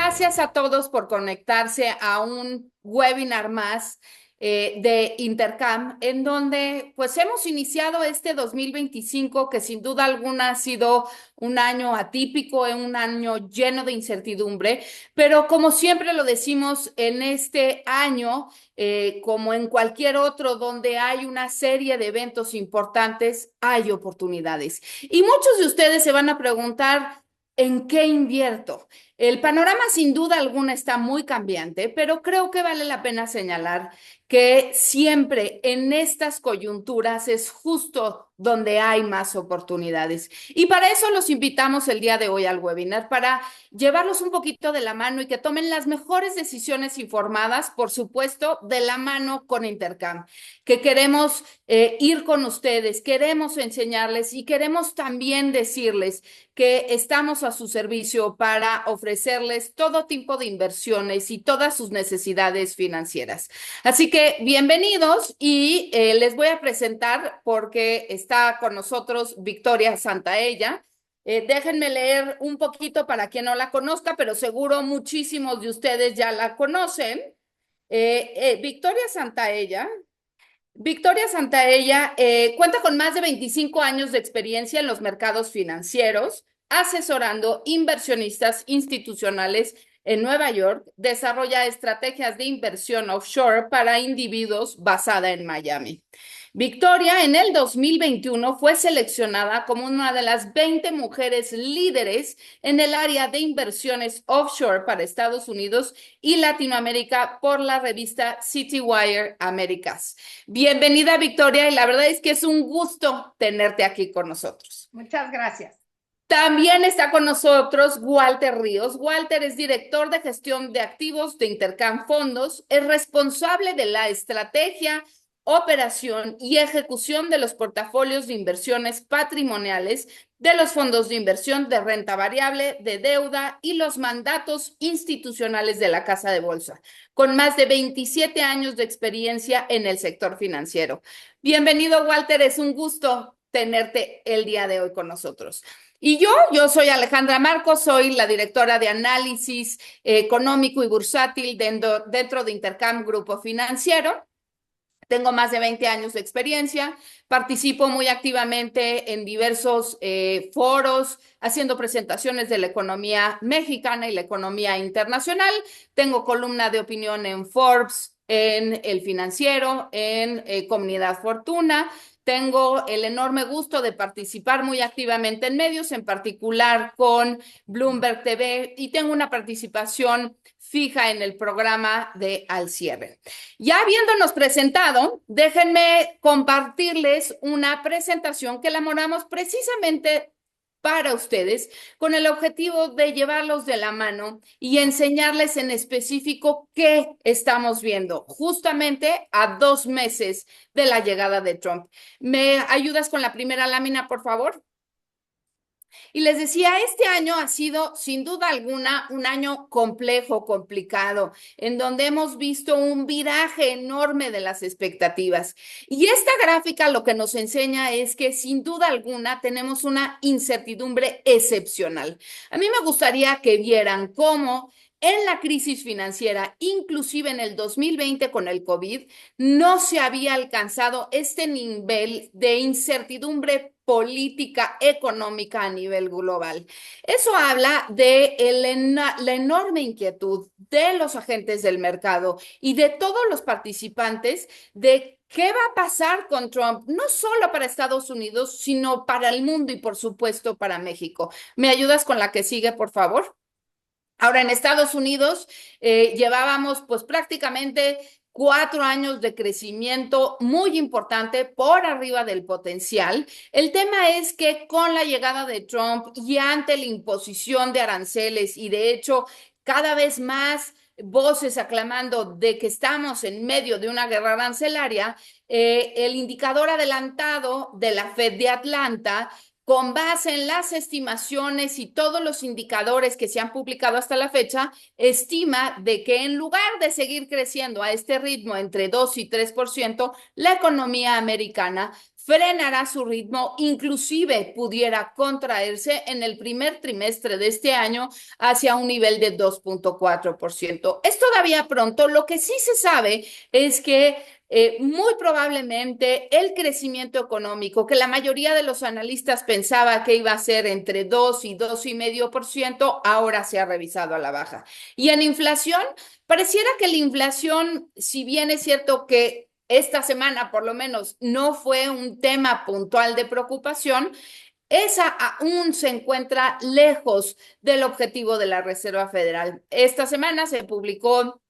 Gracias a todos por conectarse a un webinar más de Intercam, en donde pues hemos iniciado este 2025 que sin duda alguna ha sido un año atípico, un año lleno de incertidumbre, pero como siempre lo decimos en este año, como en cualquier otro donde hay una serie de eventos importantes, hay oportunidades. Y muchos de ustedes se van a preguntar, ¿en qué invierto? El panorama sin duda alguna está muy cambiante, pero creo que vale la pena señalar que siempre en estas coyunturas es justo donde hay más oportunidades. Y para eso los invitamos el día de hoy al webinar, para llevarlos un poquito de la mano y que tomen las mejores decisiones informadas, por supuesto, de la mano con Intercam, que queremos ir con ustedes, queremos enseñarles y queremos también decirles que estamos a su servicio para ofrecerles todo tipo de inversiones y todas sus necesidades financieras. Así que bienvenidos y les voy a presentar porque está con nosotros Victoria Santaella. Déjenme leer un poquito para quien no la conozca, pero seguro muchísimos de ustedes ya la conocen. Victoria Santaella. Victoria Santaella cuenta con más de 25 años de experiencia en los mercados financieros, asesorando inversionistas institucionales en Nueva York. Desarrolla estrategias de inversión offshore para individuos basada en Miami. Victoria en el 2021 fue seleccionada como una de las 20 mujeres líderes en el área de inversiones offshore para Estados Unidos y Latinoamérica por la revista CityWire Américas. Bienvenida, Victoria, y la verdad es que es un gusto tenerte aquí con nosotros. Muchas gracias. También está con nosotros Walter Ríos. Walter es director de gestión de activos de Intercam Fondos, es responsable de la estrategia, operación y ejecución de los portafolios de inversiones patrimoniales de los fondos de inversión de renta variable, de deuda y los mandatos institucionales de la Casa de Bolsa, con más de 27 años de experiencia en el sector financiero. Bienvenido, Walter, es un gusto tenerte el día de hoy con nosotros. Y yo soy Alejandra Marcos, soy la directora de análisis económico y bursátil dentro de Intercam Grupo Financiero. Tengo más de 20 años de experiencia, participo muy activamente en diversos foros, haciendo presentaciones de la economía mexicana y la economía internacional. Tengo columna de opinión en Forbes, en El Financiero, en Comunidad Fortuna. Tengo el enorme gusto de participar muy activamente en medios, en particular con Bloomberg TV, y tengo una participación fija en el programa de Al Cierre. Ya habiéndonos presentado, déjenme compartirles una presentación que elaboramos precisamente para ustedes con el objetivo de llevarlos de la mano y enseñarles en específico qué estamos viendo justamente a 2 meses de la llegada de Trump. ¿Me ayudas con la primera lámina, por favor? Y les decía, este año ha sido sin duda alguna un año complejo, complicado, en donde hemos visto un viraje enorme de las expectativas. Y esta gráfica lo que nos enseña es que sin duda alguna tenemos una incertidumbre excepcional. A mí me gustaría que vieran cómo en la crisis financiera, inclusive en el 2020 con el COVID, no se había alcanzado este nivel de incertidumbre política económica a nivel global. Eso habla de la enorme inquietud de los agentes del mercado y de todos los participantes de qué va a pasar con Trump, no solo para Estados Unidos, sino para el mundo y por supuesto para México. ¿Me ayudas con la que sigue, por favor? Ahora, en Estados Unidos llevábamos pues prácticamente 4 años de crecimiento muy importante por arriba del potencial. El tema es que con la llegada de Trump y ante la imposición de aranceles y de hecho cada vez más voces aclamando de que estamos en medio de una guerra arancelaria, el indicador adelantado de la Fed de Atlanta, con base en las estimaciones y todos los indicadores que se han publicado hasta la fecha, estima de que en lugar de seguir creciendo a este ritmo entre 2 y 3%, la economía americana frenará su ritmo, inclusive pudiera contraerse en el primer trimestre de este año hacia un nivel de 2.4%. Es todavía pronto. Lo que sí se sabe es que muy probablemente el crecimiento económico, que la mayoría de los analistas pensaba que iba a ser entre 2 y 2,5%, ahora se ha revisado a la baja. Y en inflación, pareciera que la inflación, si bien es cierto que esta semana por lo menos no fue un tema puntual de preocupación, esa aún se encuentra lejos del objetivo de la Reserva Federal. Esta semana se publicó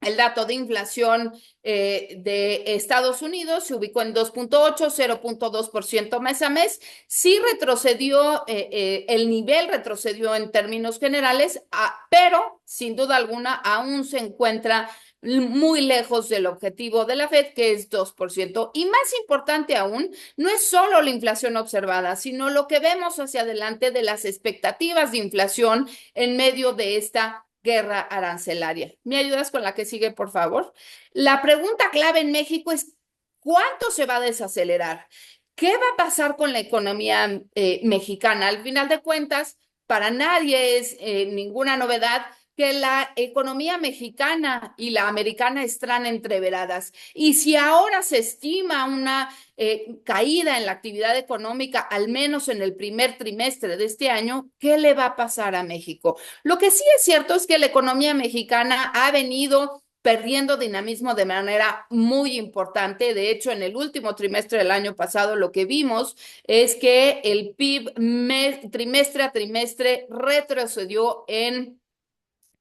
el dato de inflación de Estados Unidos, se ubicó en 2.8, 0.2% mes a mes. Sí retrocedió, el nivel retrocedió en términos generales, pero sin duda alguna aún se encuentra muy lejos del objetivo de la Fed, que es 2%. Y más importante aún, no es solo la inflación observada, sino lo que vemos hacia adelante de las expectativas de inflación en medio de esta guerra arancelaria. ¿Me ayudas con la que sigue, por favor? La pregunta clave en México es, ¿cuánto se va a desacelerar? ¿Qué va a pasar con la economía mexicana? Al final de cuentas, para nadie es ninguna novedad que la economía mexicana y la americana están entreveradas. Y si ahora se estima una caída en la actividad económica, al menos en el primer trimestre de este año, ¿qué le va a pasar a México? Lo que sí es cierto es que la economía mexicana ha venido perdiendo dinamismo de manera muy importante. De hecho, en el último trimestre del año pasado, lo que vimos es que el PIB trimestre a trimestre retrocedió en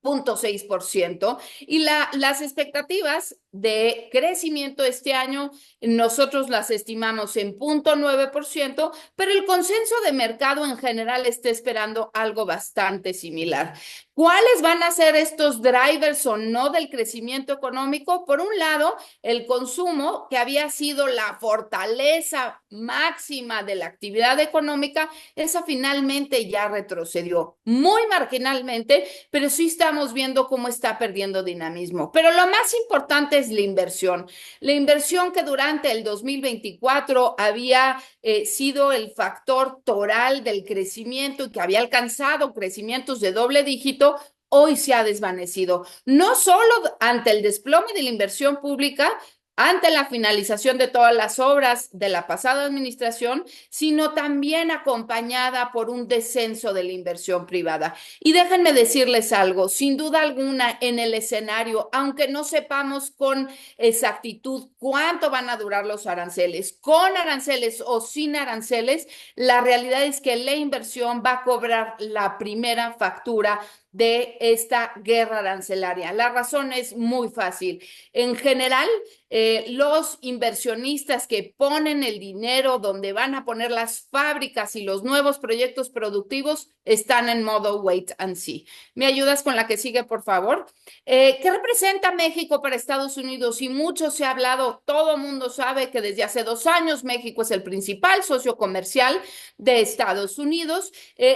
0.6%, y las expectativas de crecimiento este año nosotros las estimamos en 0.9%, pero el consenso de mercado en general está esperando algo bastante similar. ¿Cuáles van a ser estos drivers o no del crecimiento económico? Por un lado, el consumo, que había sido la fortaleza máxima de la actividad económica, esa finalmente ya retrocedió, muy marginalmente, pero sí estamos viendo cómo está perdiendo dinamismo. Pero lo más importante es la inversión. La inversión que durante el 2024 había sido el factor toral del crecimiento y que había alcanzado crecimientos de doble dígito, hoy se ha desvanecido. No solo ante el desplome de la inversión pública, ante la finalización de todas las obras de la pasada administración, sino también acompañada por un descenso de la inversión privada. Y déjenme decirles algo, sin duda alguna en el escenario, aunque no sepamos con exactitud cuánto van a durar los aranceles, con aranceles o sin aranceles, la realidad es que la inversión va a cobrar la primera factura de esta guerra arancelaria. La razón es muy fácil. En general, los inversionistas que ponen el dinero donde van a poner las fábricas y los nuevos proyectos productivos están en modo wait and see. ¿Me ayudas con la que sigue, por favor? ¿Qué representa México para Estados Unidos? Y mucho se ha hablado, todo el mundo sabe que desde hace 2 años México es el principal socio comercial de Estados Unidos,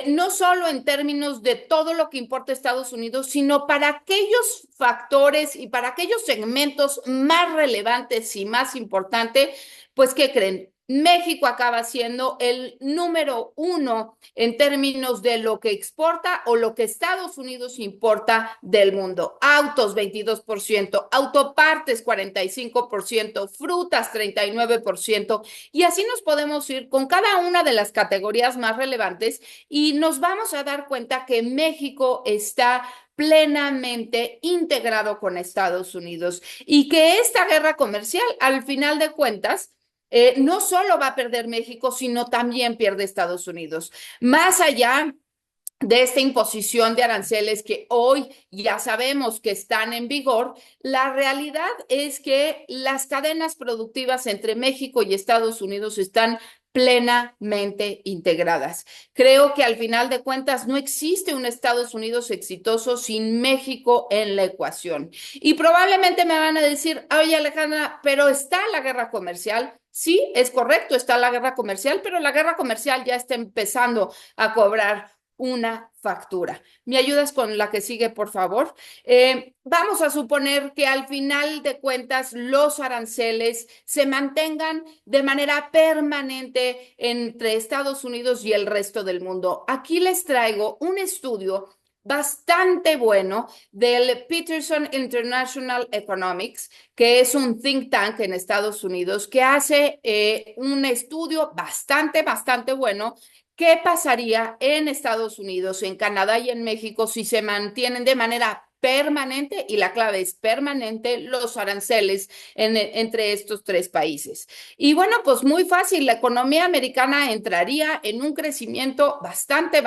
no solo en términos de todo lo que importa Estados Unidos, sino para aquellos factores y para aquellos segmentos más relevantes y más importantes, pues, ¿qué creen? México acaba siendo el número 1 en términos de lo que exporta o lo que Estados Unidos importa del mundo. Autos, 22%, autopartes, 45%, frutas, 39%, y así nos podemos ir con cada una de las categorías más relevantes y nos vamos a dar cuenta que México está plenamente integrado con Estados Unidos y que esta guerra comercial, al final de cuentas, no solo va a perder México, sino también pierde Estados Unidos. Más allá de esta imposición de aranceles que hoy ya sabemos que están en vigor, la realidad es que las cadenas productivas entre México y Estados Unidos están plenamente integradas. Creo que al final de cuentas no existe un Estados Unidos exitoso sin México en la ecuación. Y probablemente me van a decir, oye Alejandra, pero está la guerra comercial. Sí, es correcto, está la guerra comercial, pero la guerra comercial ya está empezando a cobrar una factura. ¿Me ayudas con la que sigue, por favor? Vamos a suponer que al final de cuentas los aranceles se mantengan de manera permanente entre Estados Unidos y el resto del mundo. Aquí les traigo un estudio bastante bueno del Peterson International Economics, que es un think tank en Estados Unidos, que hace un estudio bastante bueno. ¿Qué pasaría en Estados Unidos, en Canadá y en México si se mantienen de manera permanente, y la clave es permanente, los aranceles entre estos tres países? Y bueno, pues muy fácil, la economía americana entraría en un crecimiento bastante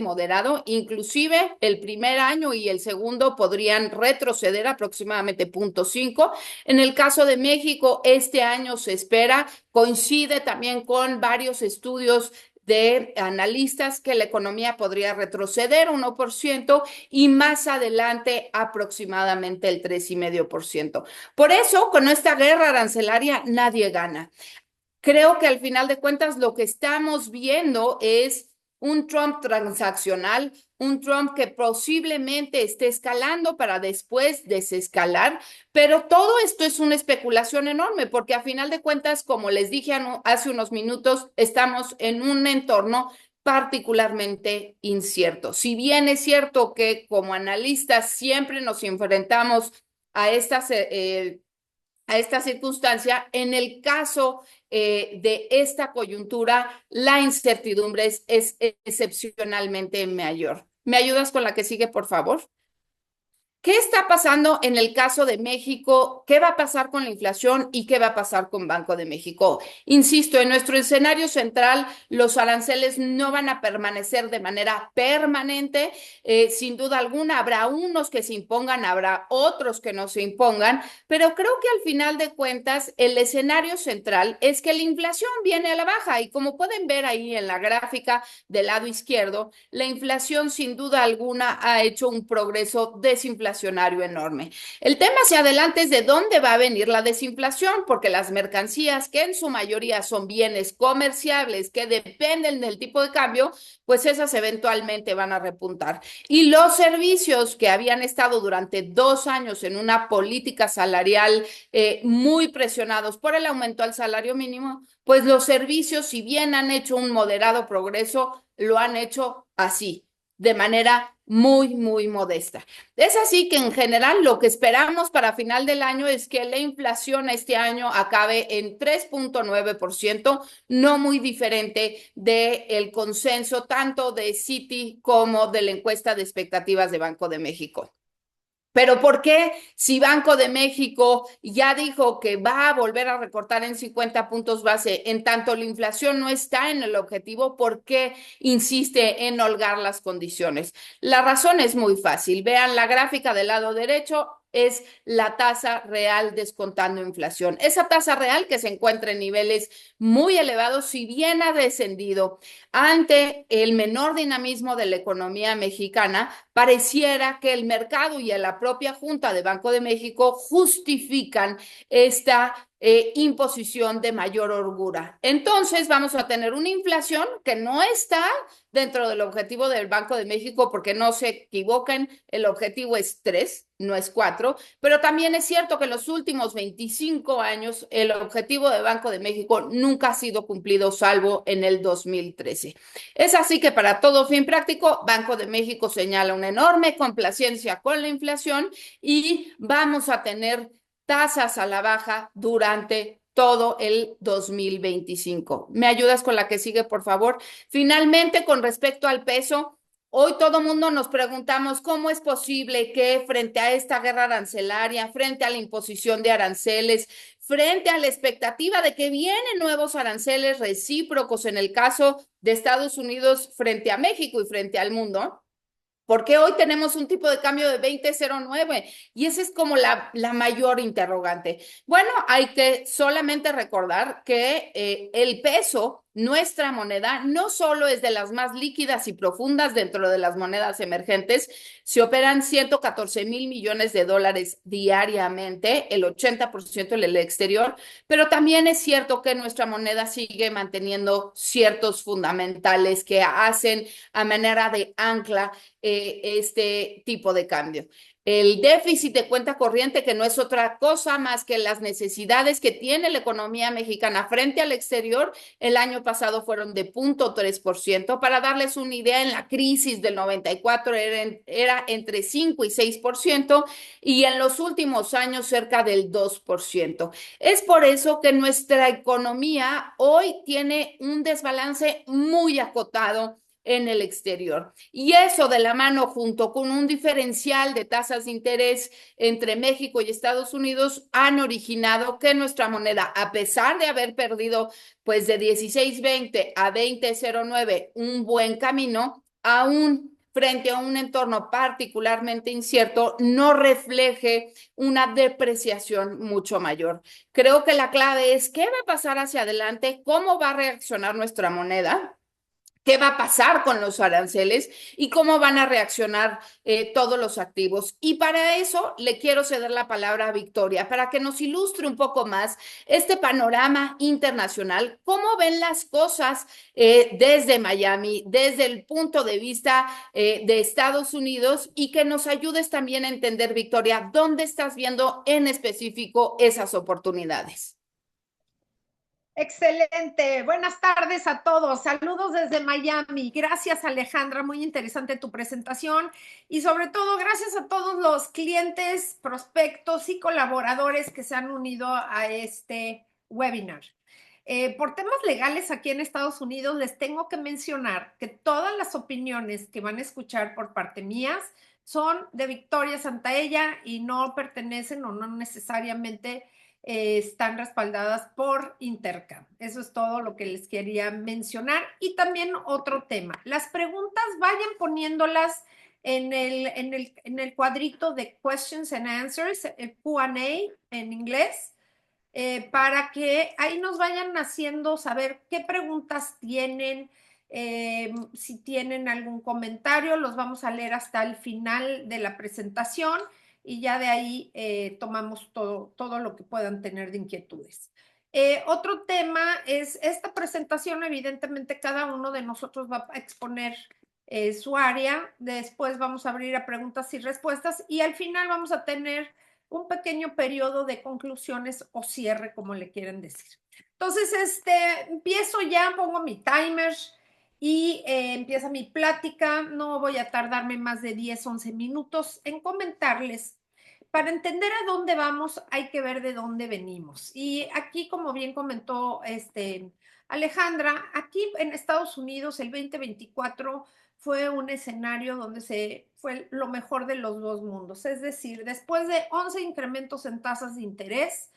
moderado, inclusive el primer año y el segundo podrían retroceder aproximadamente 0.5. En el caso de México, este año se espera, coincide también con varios estudios de analistas, que la economía podría retroceder 1% y más adelante aproximadamente el 3,5%. Por eso, con esta guerra arancelaria nadie gana. Creo que al final de cuentas lo que estamos viendo es un Trump transaccional, un Trump que posiblemente esté escalando para después desescalar, pero todo esto es una especulación enorme, porque a final de cuentas, como les dije hace unos minutos, estamos en un entorno particularmente incierto. Si bien es cierto que como analistas siempre nos enfrentamos a esta circunstancia, en el caso de esta coyuntura, la incertidumbre es excepcionalmente mayor. ¿Me ayudas con la que sigue, por favor? ¿Qué está pasando en el caso de México? ¿Qué va a pasar con la inflación y qué va a pasar con Banco de México? Insisto, en nuestro escenario central, los aranceles no van a permanecer de manera permanente. Sin duda alguna, habrá unos que se impongan, habrá otros que no se impongan, pero creo que al final de cuentas, el escenario central es que la inflación viene a la baja y como pueden ver ahí en la gráfica del lado izquierdo, la inflación sin duda alguna ha hecho un progreso desinflacionario enorme. El tema hacia adelante es de dónde va a venir la desinflación, porque las mercancías, que en su mayoría son bienes comerciables que dependen del tipo de cambio, pues esas eventualmente van a repuntar. Y los servicios que habían estado durante 2 años en una política salarial muy presionados por el aumento al salario mínimo, pues los servicios, si bien han hecho un moderado progreso, lo han hecho así, de manera muy modesta. Es así que en general lo que esperamos para final del año es que la inflación este año acabe en 3,9%, no muy diferente del consenso tanto de Citi como de la encuesta de expectativas de Banco de México. Pero ¿por qué, si Banco de México ya dijo que va a volver a recortar en 50 puntos base, en tanto la inflación no está en el objetivo, por qué insiste en holgar las condiciones? La razón es muy fácil. Vean la gráfica del lado derecho, es la tasa real descontando inflación. Esa tasa real, que se encuentra en niveles muy elevados, si bien ha descendido ante el menor dinamismo de la economía mexicana, pareciera que el mercado y la propia Junta de Banco de México justifican esta imposición de mayor holgura. Entonces vamos a tener una inflación que no está dentro del objetivo del Banco de México, porque no se equivoquen, el objetivo es 3, no es 4, pero también es cierto que en los últimos 25 años el objetivo del Banco de México nunca ha sido cumplido, salvo en el 2013. Es así que para todo fin práctico, Banco de México señala una enorme complacencia con la inflación y vamos a tener tasas a la baja durante todo el 2025. ¿Me ayudas con la que sigue, por favor? Finalmente, con respecto al peso, hoy todo mundo nos preguntamos cómo es posible que frente a esta guerra arancelaria, frente a la imposición de aranceles, frente a la expectativa de que vienen nuevos aranceles recíprocos en el caso de Estados Unidos frente a México y frente al mundo, porque hoy tenemos un tipo de cambio de 20,09 y esa es como la mayor interrogante. Bueno, hay que solamente recordar que el peso nuestra moneda no solo es de las más líquidas y profundas dentro de las monedas emergentes, se operan 114,000 millones de dólares diariamente, el 80% en el exterior, pero también es cierto que nuestra moneda sigue manteniendo ciertos fundamentales que hacen a manera de ancla este tipo de cambio. El déficit de cuenta corriente, que no es otra cosa más que las necesidades que tiene la economía mexicana frente al exterior, el año pasado fueron de 0,3%. Para darles una idea, en la crisis del 94 era entre 5 y 6%, y en los últimos años cerca del 2%. Es por eso que nuestra economía hoy tiene un desbalance muy acotado en el exterior. Y eso de la mano junto con un diferencial de tasas de interés entre México y Estados Unidos han originado que nuestra moneda, a pesar de haber perdido pues de 16.20 a 20.09 un buen camino, aún frente a un entorno particularmente incierto, no refleje una depreciación mucho mayor. Creo que la clave es qué va a pasar hacia adelante, cómo va a reaccionar nuestra moneda, qué va a pasar con los aranceles y cómo van a reaccionar todos los activos. Y para eso le quiero ceder la palabra a Victoria, para que nos ilustre un poco más este panorama internacional, cómo ven las cosas desde Miami, desde el punto de vista de Estados Unidos, y que nos ayudes también a entender, Victoria, dónde estás viendo en específico esas oportunidades. Excelente. Buenas tardes a todos. Saludos desde Miami. Gracias, Alejandra. Muy interesante tu presentación y sobre todo gracias a todos los clientes, prospectos y colaboradores que se han unido a este webinar. Por temas legales aquí en Estados Unidos, les tengo que mencionar que todas las opiniones que van a escuchar por parte mías son de Victoria Santaella y no pertenecen o no necesariamente están respaldadas por Intercam. Eso es todo lo que les quería mencionar. Y también otro tema, las preguntas vayan poniéndolas en el cuadrito de questions and answers, el Q&A en inglés, para que ahí nos vayan haciendo saber qué preguntas tienen, si tienen algún comentario, los vamos a leer hasta el final de la presentación y ya de ahí tomamos todo lo que puedan tener de inquietudes. Otro tema es esta presentación, evidentemente cada uno de nosotros va a exponer su área, después vamos a abrir a preguntas y respuestas y al final vamos a tener un pequeño periodo de conclusiones o cierre, como le quieren decir. Entonces, empiezo ya, pongo mi timer y empieza mi plática. No voy a tardarme más de 10, 11 minutos en comentarles. Para entender a dónde vamos, hay que ver de dónde venimos. Y aquí, como bien comentó Alejandra, aquí en Estados Unidos el 2024 fue un escenario donde fue lo mejor de los dos mundos. Es decir, después de 11 incrementos en tasas de interés,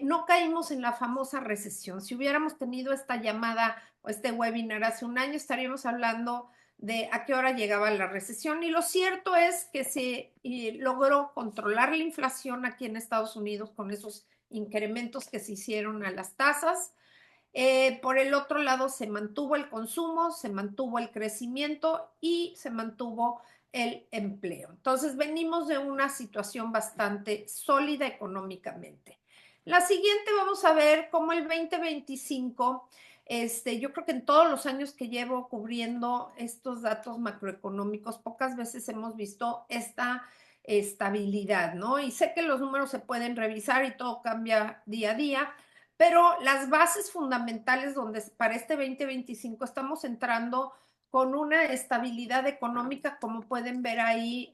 no caímos en la famosa recesión. Si hubiéramos tenido esta llamada o este webinar hace un año, estaríamos hablando de a qué hora llegaba la recesión. Y lo cierto es que se logró controlar la inflación aquí en Estados Unidos con esos incrementos que se hicieron a las tasas. Por el otro lado, se mantuvo el consumo, se mantuvo el crecimiento y se mantuvo el empleo. Entonces, venimos de una situación bastante sólida económicamente. La siguiente, vamos a ver cómo el 2025, yo creo que en todos los años que llevo cubriendo estos datos macroeconómicos, pocas veces hemos visto esta estabilidad, ¿no? Y sé que los números se pueden revisar y todo cambia día a día, pero las bases fundamentales donde para este 2025 estamos entrando con una estabilidad económica, como pueden ver ahí,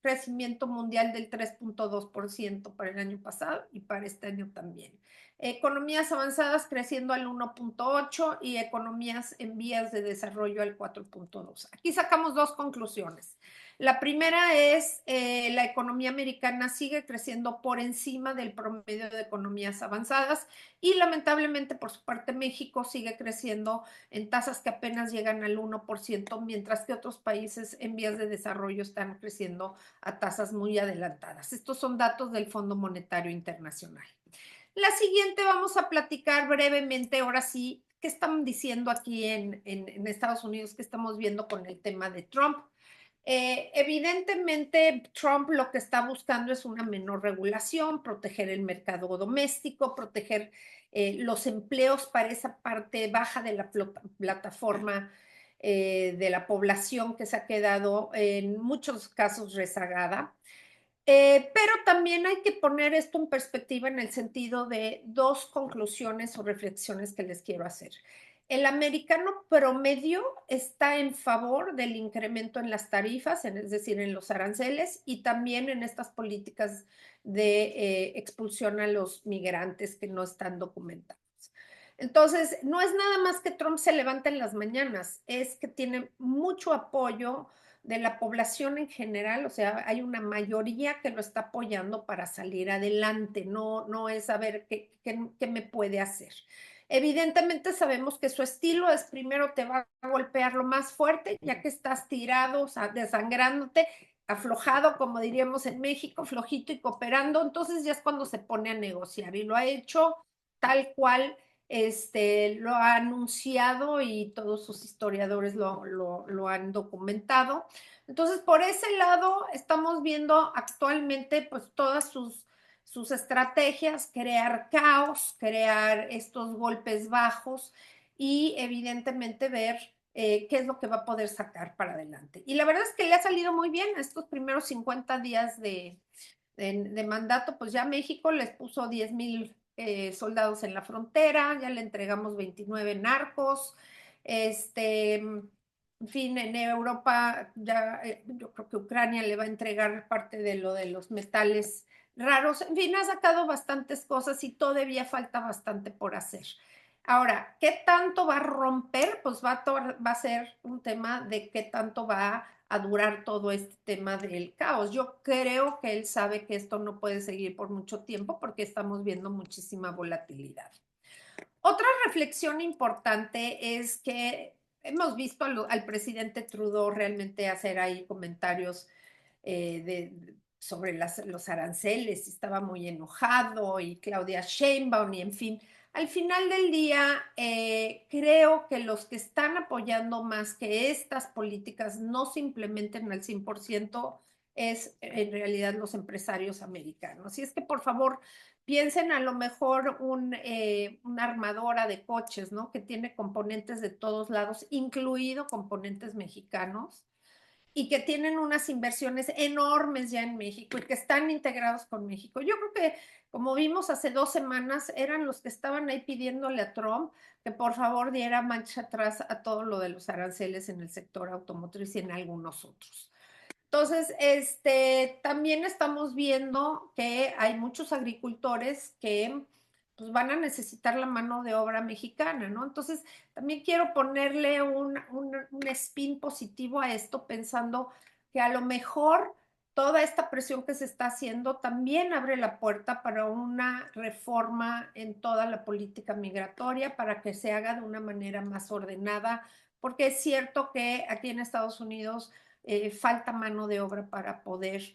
crecimiento mundial del 3.2% para el año pasado y para este año también. Economías avanzadas creciendo al 1.8 y economías en vías de desarrollo al 4.2. Aquí sacamos dos conclusiones. La primera es la economía americana sigue creciendo por encima del promedio de economías avanzadas y lamentablemente por su parte México sigue creciendo en tasas que apenas llegan al 1%, mientras que otros países en vías de desarrollo están creciendo a tasas muy adelantadas. Estos son datos del Fondo Monetario Internacional. La siguiente vamos a platicar brevemente, ahora sí, qué están diciendo aquí en Estados Unidos, qué estamos viendo con el tema de Trump. Evidentemente, Trump lo que está buscando es una menor regulación, proteger el mercado doméstico, proteger los empleos para esa parte baja de la plataforma de la población que se ha quedado en muchos casos rezagada. Pero también hay que poner esto en perspectiva en el sentido de dos conclusiones o reflexiones que les quiero hacer. El americano promedio está en favor del incremento en las tarifas, es decir, en los aranceles y también en estas políticas de expulsión a los migrantes que no están documentados. Entonces, no es nada más que Trump se levante en las mañanas, es que tiene mucho apoyo de la población en general, o sea, hay una mayoría que lo está apoyando para salir adelante, no es saber qué me puede hacer. Evidentemente sabemos que su estilo es primero te va a golpear lo más fuerte, ya que estás tirado, o sea, desangrándote, aflojado, como diríamos en México, flojito y cooperando, entonces ya es cuando se pone a negociar y lo ha hecho tal cual lo ha anunciado y todos sus historiadores lo han documentado. Entonces, por ese lado, estamos viendo actualmente pues todas sus estrategias, crear caos, crear estos golpes bajos y evidentemente ver qué es lo que va a poder sacar para adelante. Y la verdad es que le ha salido muy bien estos primeros 50 días de mandato, pues ya México les puso 10,000 soldados en la frontera, ya le entregamos 29 narcos, en fin, en Europa ya yo creo que Ucrania le va a entregar parte de lo de los metales raros, en fin, ha sacado bastantes cosas y todavía falta bastante por hacer. Ahora, ¿qué tanto va a romper? Pues va a ser un tema de qué tanto va a durar todo este tema del caos. Yo creo que él sabe que esto no puede seguir por mucho tiempo porque estamos viendo muchísima volatilidad. Otra reflexión importante es que hemos visto al presidente Trudeau realmente hacer ahí comentarios sobre los aranceles, estaba muy enojado y Claudia Sheinbaum y en fin. Al final del día, creo que los que están apoyando más que estas políticas no se implementen al 100% es en realidad los empresarios americanos. Y es que por favor piensen a lo mejor una armadora de coches, ¿no? Que tiene componentes de todos lados, incluido componentes mexicanos y que tienen unas inversiones enormes ya en México y que están integrados con México. Yo creo que, como vimos hace 2 semanas, eran los que estaban ahí pidiéndole a Trump que por favor diera marcha atrás a todo lo de los aranceles en el sector automotriz y en algunos otros. Entonces, también estamos viendo que hay muchos agricultores que pues, van a necesitar la mano de obra mexicana, ¿no? Entonces, también quiero ponerle un spin positivo a esto, pensando que a lo mejor toda esta presión que se está haciendo también abre la puerta para una reforma en toda la política migratoria, para que se haga de una manera más ordenada, porque es cierto que aquí en Estados Unidos falta mano de obra para poder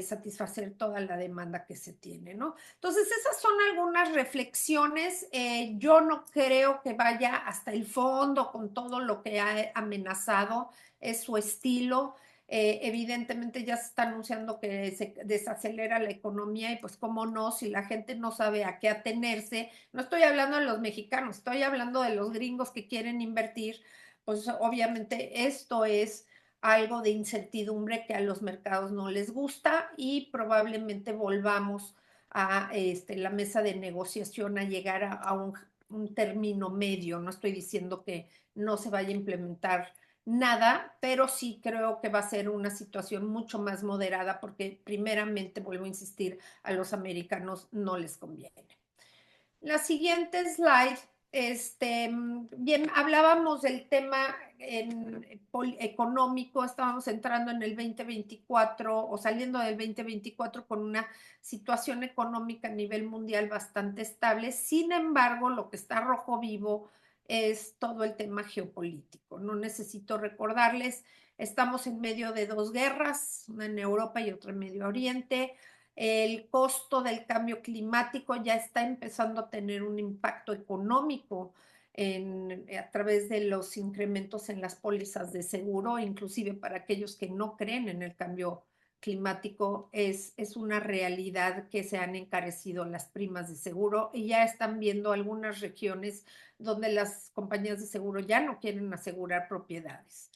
satisfacer toda la demanda que se tiene, ¿no? Entonces, esas son algunas reflexiones. Yo no creo que vaya hasta el fondo con todo lo que ha amenazado, es su estilo. Evidentemente ya se está anunciando que se desacelera la economía y pues cómo no, si la gente no sabe a qué atenerse, no estoy hablando de los mexicanos, estoy hablando de los gringos que quieren invertir, pues obviamente esto es algo de incertidumbre que a los mercados no les gusta y probablemente volvamos a la mesa de negociación a llegar a un término medio. No estoy diciendo que no se vaya a implementar nada, pero sí creo que va a ser una situación mucho más moderada porque primeramente, vuelvo a insistir, a los americanos no les conviene. La siguiente slide, bien, hablábamos del tema económico, estábamos entrando en el 2024 o saliendo del 2024 con una situación económica a nivel mundial bastante estable. Sin embargo, lo que está rojo vivo es todo el tema geopolítico. No necesito recordarles, estamos en medio de dos guerras, una en Europa y otra en Medio Oriente. el costo del cambio climático ya está empezando a tener un impacto económico a través de los incrementos en las pólizas de seguro, inclusive para aquellos que no creen en el cambio climático, es una realidad que se han encarecido las primas de seguro y ya están viendo algunas regiones donde las compañías de seguro ya no quieren asegurar propiedades.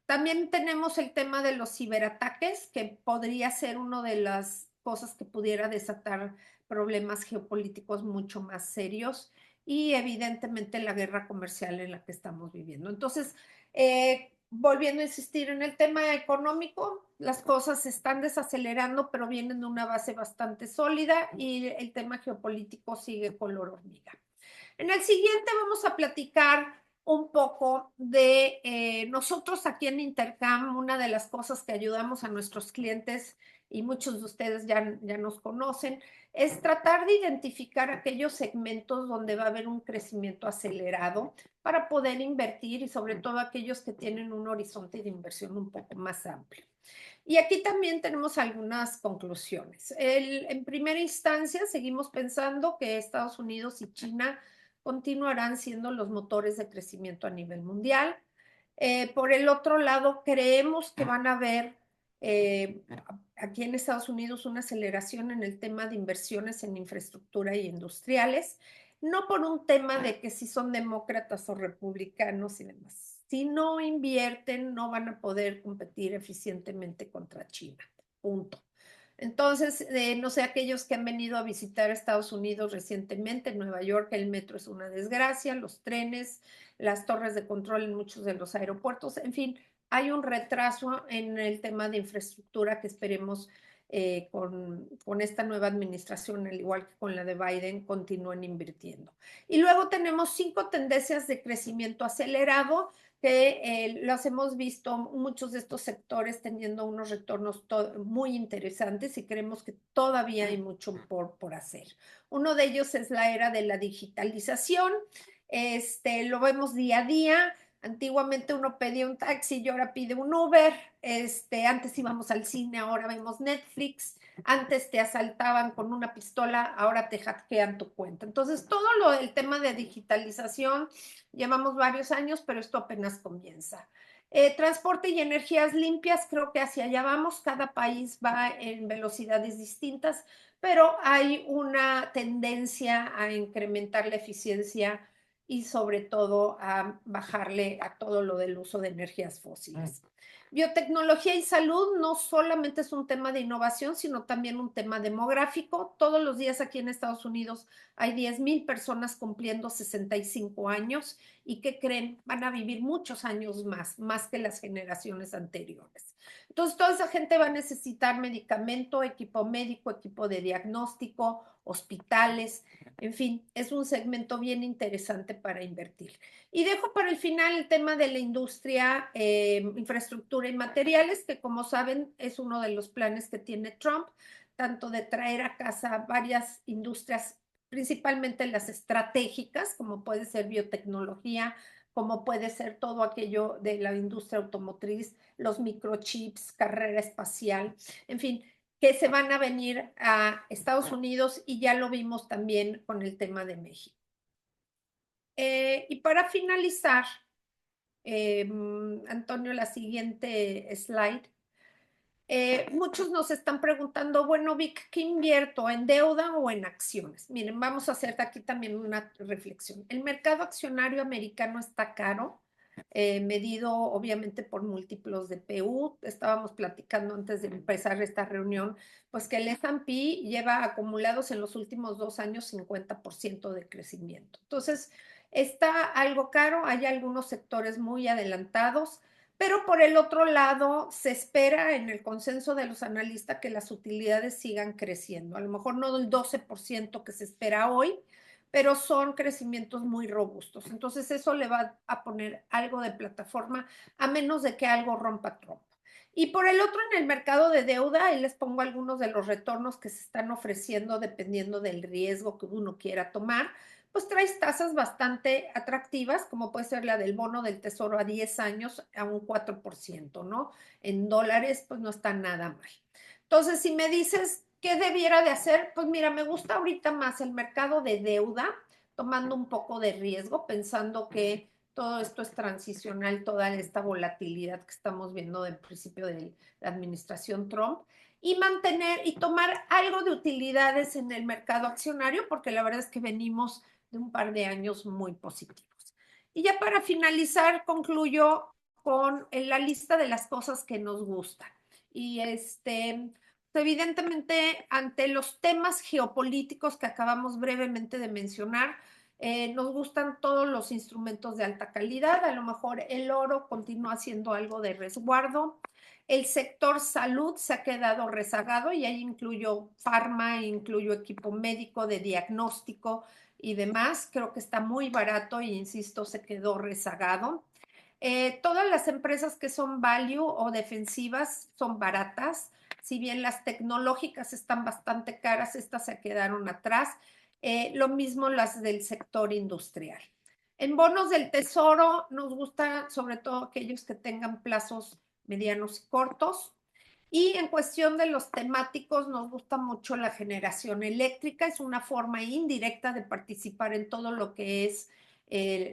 También tenemos el tema de los ciberataques, que podría ser una de las cosas que pudiera desatar problemas geopolíticos mucho más serios y evidentemente la guerra comercial en la que estamos viviendo. Entonces, volviendo a insistir en el tema económico, las cosas se están desacelerando, pero vienen de una base bastante sólida y el tema geopolítico sigue color hormiga. En el siguiente vamos a platicar un poco de nosotros aquí en Intercam. Una de las cosas que ayudamos a nuestros clientes, y muchos de ustedes ya nos conocen, es tratar de identificar aquellos segmentos donde va a haber un crecimiento acelerado para poder invertir y sobre todo aquellos que tienen un horizonte de inversión un poco más amplio. Y aquí también tenemos algunas conclusiones. En primera instancia, seguimos pensando que Estados Unidos y China continuarán siendo los motores de crecimiento a nivel mundial. Por el otro lado, creemos que van a haber aquí en Estados Unidos una aceleración en el tema de inversiones en infraestructura y industriales, no por un tema de que si son demócratas o republicanos y demás. Si no invierten, no van a poder competir eficientemente contra China. Punto. Entonces, no sé, aquellos que han venido a visitar Estados Unidos recientemente, en Nueva York, el metro es una desgracia, los trenes, las torres de control en muchos de los aeropuertos, en fin, hay un retraso en el tema de infraestructura que esperemos con esta nueva administración, al igual que con la de Biden, continúen invirtiendo. Y luego tenemos 5 tendencias de crecimiento acelerado que los hemos visto muchos de estos sectores teniendo unos retornos muy interesantes y creemos que todavía hay mucho por hacer. Uno de ellos es la era de la digitalización. Lo vemos día a día. Antiguamente uno pedía un taxi y ahora pide un Uber. Antes íbamos al cine, ahora vemos Netflix. Antes te asaltaban con una pistola, ahora te hackean tu cuenta. Entonces, todo el tema de digitalización, llevamos varios años, pero esto apenas comienza. Transporte y energías limpias, creo que hacia allá vamos. Cada país va en velocidades distintas, pero hay una tendencia a incrementar la eficiencia y sobre todo a bajarle a todo lo del uso de energías fósiles. Biotecnología y salud no solamente es un tema de innovación, sino también un tema demográfico. Todos los días aquí en Estados Unidos hay 10,000 personas cumpliendo 65 años y que creen van a vivir muchos años más que las generaciones anteriores. Entonces, toda esa gente va a necesitar medicamento, equipo médico, equipo de diagnóstico, hospitales, en fin, es un segmento bien interesante para invertir. Y dejo para el final el tema de la industria, infraestructura y materiales, que como saben es uno de los planes que tiene Trump, tanto de traer a casa varias industrias, principalmente las estratégicas, como puede ser biotecnología, como puede ser todo aquello de la industria automotriz, los microchips, carrera espacial, en fin, que se van a venir a Estados Unidos y ya lo vimos también con el tema de México. Y para finalizar, Antonio, la siguiente slide. Muchos nos están preguntando, bueno, Vic, ¿qué invierto? ¿En deuda o en acciones? Miren, vamos a hacer aquí también una reflexión. El mercado accionario americano está caro, medido obviamente por múltiplos de PU. Estábamos platicando antes de empezar esta reunión, pues que el S&P lleva acumulados en los últimos 2 años 50% de crecimiento. Entonces, está algo caro, hay algunos sectores muy adelantados. Pero por el otro lado, se espera en el consenso de los analistas que las utilidades sigan creciendo. A lo mejor no del 12% que se espera hoy, pero son crecimientos muy robustos. Entonces eso le va a poner algo de plataforma a menos de que algo rompa Trump. Y por el otro, en el mercado de deuda, ahí les pongo algunos de los retornos que se están ofreciendo dependiendo del riesgo que uno quiera tomar, pues traes tasas bastante atractivas, como puede ser la del bono del tesoro a 10 años a un 4%, ¿no? En dólares, pues no está nada mal. Entonces, si me dices, ¿Qué debiera de hacer? Pues mira, me gusta ahorita más el mercado de deuda, tomando un poco de riesgo, pensando que todo esto es transicional, toda esta volatilidad que estamos viendo del principio de la administración Trump, y mantener y tomar algo de utilidades en el mercado accionario, porque la verdad es que venimos de un par de años muy positivos. Y ya para finalizar, concluyo con la lista de las cosas que nos gustan. Y evidentemente, ante los temas geopolíticos que acabamos brevemente de mencionar, nos gustan todos los instrumentos de alta calidad. A lo mejor el oro continúa siendo algo de resguardo. El sector salud se ha quedado rezagado y ahí incluyo farma, incluyo equipo médico de diagnóstico y demás. Creo que está muy barato e insisto, se quedó rezagado. Todas las empresas que son value o defensivas son baratas. Si bien las tecnológicas están bastante caras, estas se quedaron atrás. Lo mismo las del sector industrial. En bonos del tesoro nos gusta sobre todo aquellos que tengan plazos medianos y cortos. Y en cuestión de los temáticos, nos gusta mucho la generación eléctrica. Es una forma indirecta de participar en todo lo que es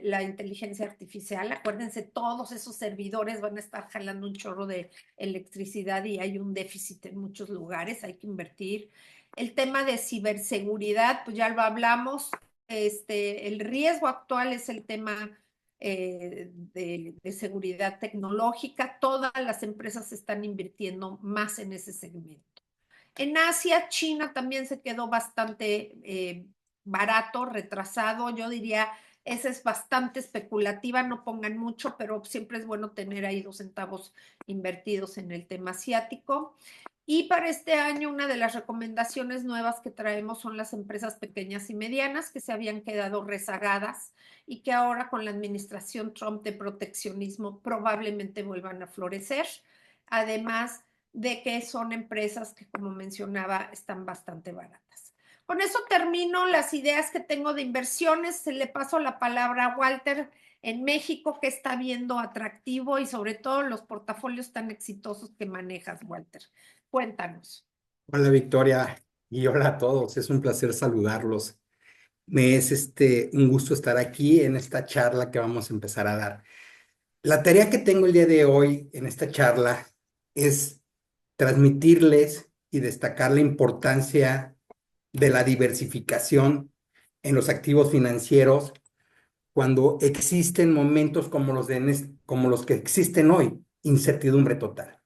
la inteligencia artificial. Acuérdense, todos esos servidores van a estar jalando un chorro de electricidad y hay un déficit en muchos lugares, hay que invertir. El tema de ciberseguridad, pues ya lo hablamos. El riesgo actual es el tema de seguridad tecnológica. Todas las empresas están invirtiendo más en ese segmento. En Asia, China también se quedó bastante barato, retrasado. Yo diría, esa es bastante especulativa, no pongan mucho, pero siempre es bueno tener ahí 2 centavos invertidos en el tema asiático. Y para este año, una de las recomendaciones nuevas que traemos son las empresas pequeñas y medianas que se habían quedado rezagadas y que ahora con la administración Trump de proteccionismo probablemente vuelvan a florecer. Además de que son empresas que, como mencionaba, están bastante baratas. Con eso termino las ideas que tengo de inversiones. Se le paso la palabra a Walter en México, que está viendo atractivo y sobre todo los portafolios tan exitosos que manejas, Walter. Cuéntanos. Hola Victoria y hola a todos, es un placer saludarlos. Me es un gusto estar aquí en esta charla que vamos a empezar a dar. La tarea que tengo el día de hoy en esta charla es transmitirles y destacar la importancia de la diversificación en los activos financieros cuando existen momentos como como los que existen hoy, incertidumbre total.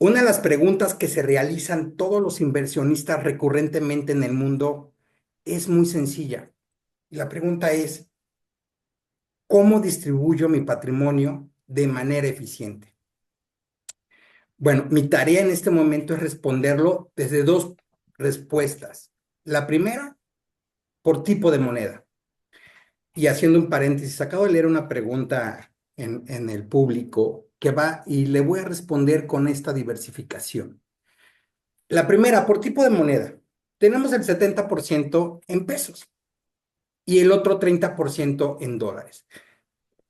Una de las preguntas que se realizan todos los inversionistas recurrentemente en el mundo es muy sencilla. Y la pregunta es, ¿cómo distribuyo mi patrimonio de manera eficiente? Bueno, mi tarea en este momento es responderlo desde dos respuestas. La primera, por tipo de moneda. Y haciendo un paréntesis, acabo de leer una pregunta en el público que va y le voy a responder con esta diversificación. La primera, por tipo de moneda. Tenemos el 70% en pesos y el otro 30% en dólares.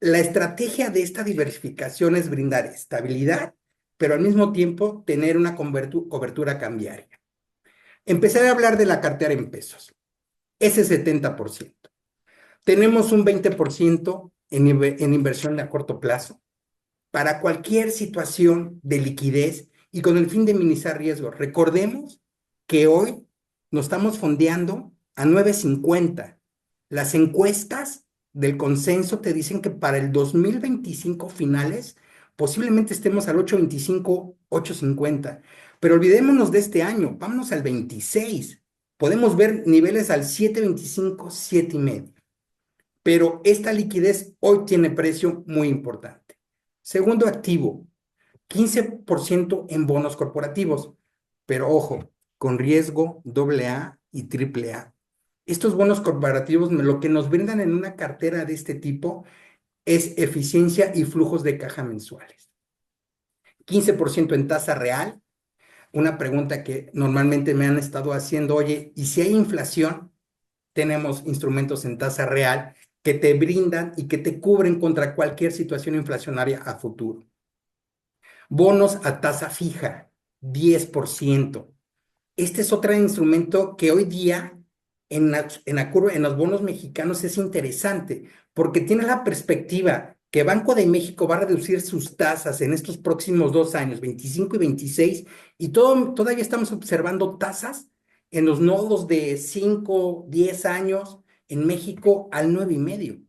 La estrategia de esta diversificación es brindar estabilidad, pero al mismo tiempo tener una cobertura cambiaria. Empezaré a hablar de la cartera en pesos, ese 70%. Tenemos un 20% en inversión a corto plazo para cualquier situación de liquidez y con el fin de minimizar riesgos. Recordemos que hoy nos estamos fondeando a 9.50. Las encuestas del consenso te dicen que para el 2025 finales posiblemente estemos al 8.25, 8.50. Pero olvidémonos de este año, vámonos al 26. Podemos ver niveles al 7.25, 7.5. Pero esta liquidez hoy tiene precio muy importante. Segundo activo, 15% en bonos corporativos, pero ojo, con riesgo AA y AAA. Estos bonos corporativos lo que nos brindan en una cartera de este tipo es eficiencia y flujos de caja mensuales. 15% en tasa real, una pregunta que normalmente me han estado haciendo, oye, ¿y si hay inflación? Tenemos instrumentos en tasa real que te brindan y que te cubren contra cualquier situación inflacionaria a futuro. Bonos a tasa fija, 10%. Este es otro instrumento que hoy día en la curva, en los bonos mexicanos es interesante, porque tiene la perspectiva que Banco de México va a reducir sus tasas en estos próximos 2 años, 25 y 26, y todavía estamos observando tasas en los nodos de 5, 10 años en México al 9,5.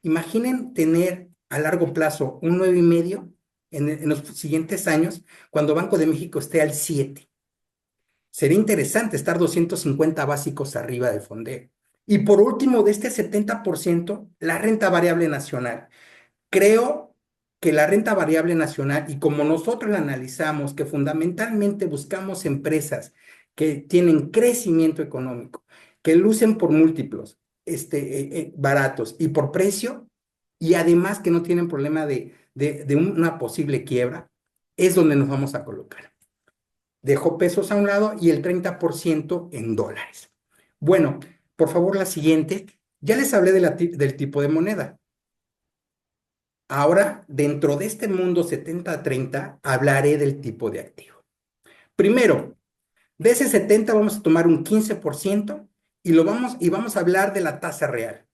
Imaginen tener a largo plazo un 9,5 en los siguientes años, cuando Banco de México esté al 7. Sería interesante estar 250 básicos arriba del fondeo. Y por último, de este 70%, la renta variable nacional. Creo que la renta variable nacional, y como nosotros la analizamos, que fundamentalmente buscamos empresas que tienen crecimiento económico, que lucen por múltiplos baratos y por precio, y además que no tienen problema de una posible quiebra, es donde nos vamos a colocar. Dejo pesos a un lado y el 30% en dólares. Bueno, por favor, la siguiente. Ya les hablé del tipo de moneda. Ahora, dentro de este mundo 70-30, hablaré del tipo de activo. Primero, de ese 70 vamos a tomar un 15% y vamos a hablar de la tasa real.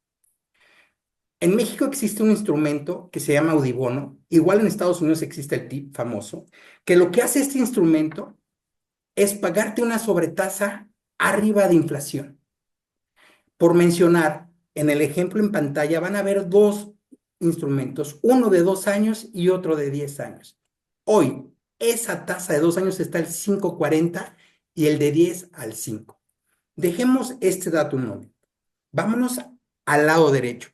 En México existe un instrumento que se llama Audibono, igual en Estados Unidos existe el TIP famoso, que lo que hace este instrumento es pagarte una sobretasa arriba de inflación. Por mencionar, en el ejemplo en pantalla van a ver dos instrumentos, uno de 2 años y otro de 10 años. Hoy, esa tasa de 2 años está al 5,40 y el de 10 al 5. Dejemos este dato un momento. Vámonos al lado derecho.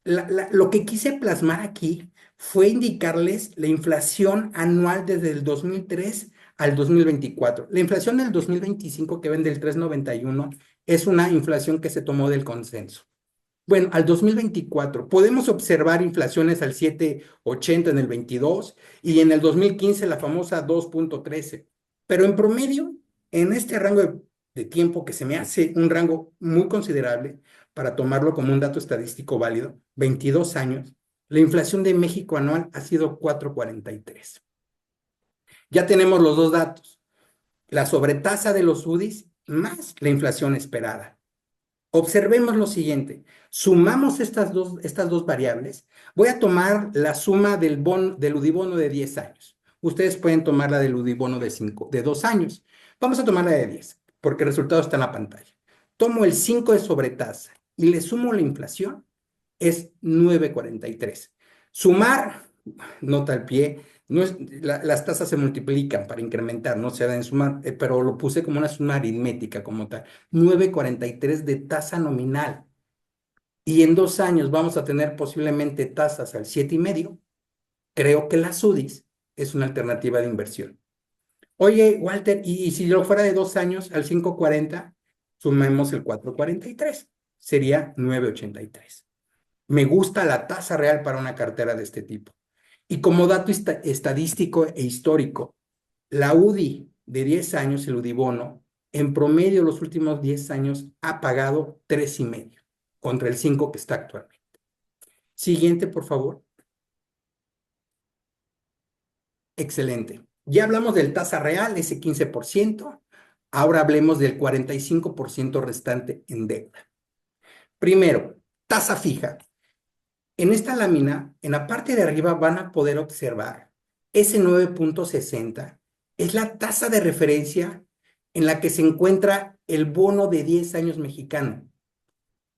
Lo que quise plasmar aquí fue indicarles la inflación anual desde el 2003 al 2024. La inflación del 2025, que ven del 3,91, es una inflación que se tomó del consenso. Bueno, al 2024 podemos observar inflaciones al 7,80 en el 22 y en el 2015 la famosa 2,13. Pero en promedio, en este rango de tiempo, que se me hace un rango muy considerable para tomarlo como un dato estadístico válido, 22 años, la inflación de México anual ha sido 4,43. Ya tenemos los dos datos, la sobretasa de los UDIs más la inflación esperada. Observemos lo siguiente, sumamos estas dos variables. Voy a tomar la suma del Udibono de 10 años. Ustedes pueden tomar la del Udibono de 2 años. Vamos a tomar la de 10, porque el resultado está en la pantalla. Tomo el 5 de sobretasa y le sumo la inflación, es 9,43. Sumar, nota al pie, no es, las tasas se multiplican para incrementar, no se deben sumar, pero lo puse como una suma aritmética como tal. 9,43 de tasa nominal. Y en 2 años vamos a tener posiblemente tasas al 7,5. Creo que la SUDIs es una alternativa de inversión. Oye, Walter, y si yo fuera de 2 años al 5,40, sumemos el 4,43, sería 9,83. Me gusta la tasa real para una cartera de este tipo. Y como dato estadístico e histórico, la UDI de 10 años, el Udibono, en promedio los últimos 10 años ha pagado 3,5 contra el 5 que está actualmente. Siguiente, por favor. Excelente. Ya hablamos del tasa real, ese 15%. Ahora hablemos del 45% restante en deuda. Primero, tasa fija. En esta lámina, en la parte de arriba van a poder observar ese 9,60. Es la tasa de referencia en la que se encuentra el bono de 10 años mexicano.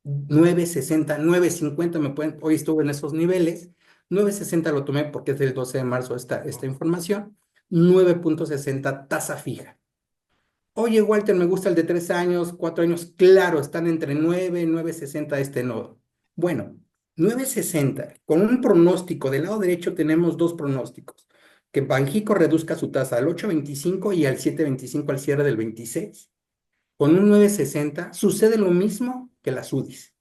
9,60, 9,50, hoy estuve en esos niveles. 9,60 lo tomé porque es del 12 de marzo esta información. 9,60 tasa fija. Oye, Walter, me gusta el de 3 años, 4 años. Claro, están entre 9 y 9,60 este nodo. Bueno, 9,60, con un pronóstico, del lado derecho tenemos dos pronósticos, que Banxico reduzca su tasa al 8,25 y al 7,25 al cierre del 26. Con un 9,60 sucede lo mismo que las UDIs.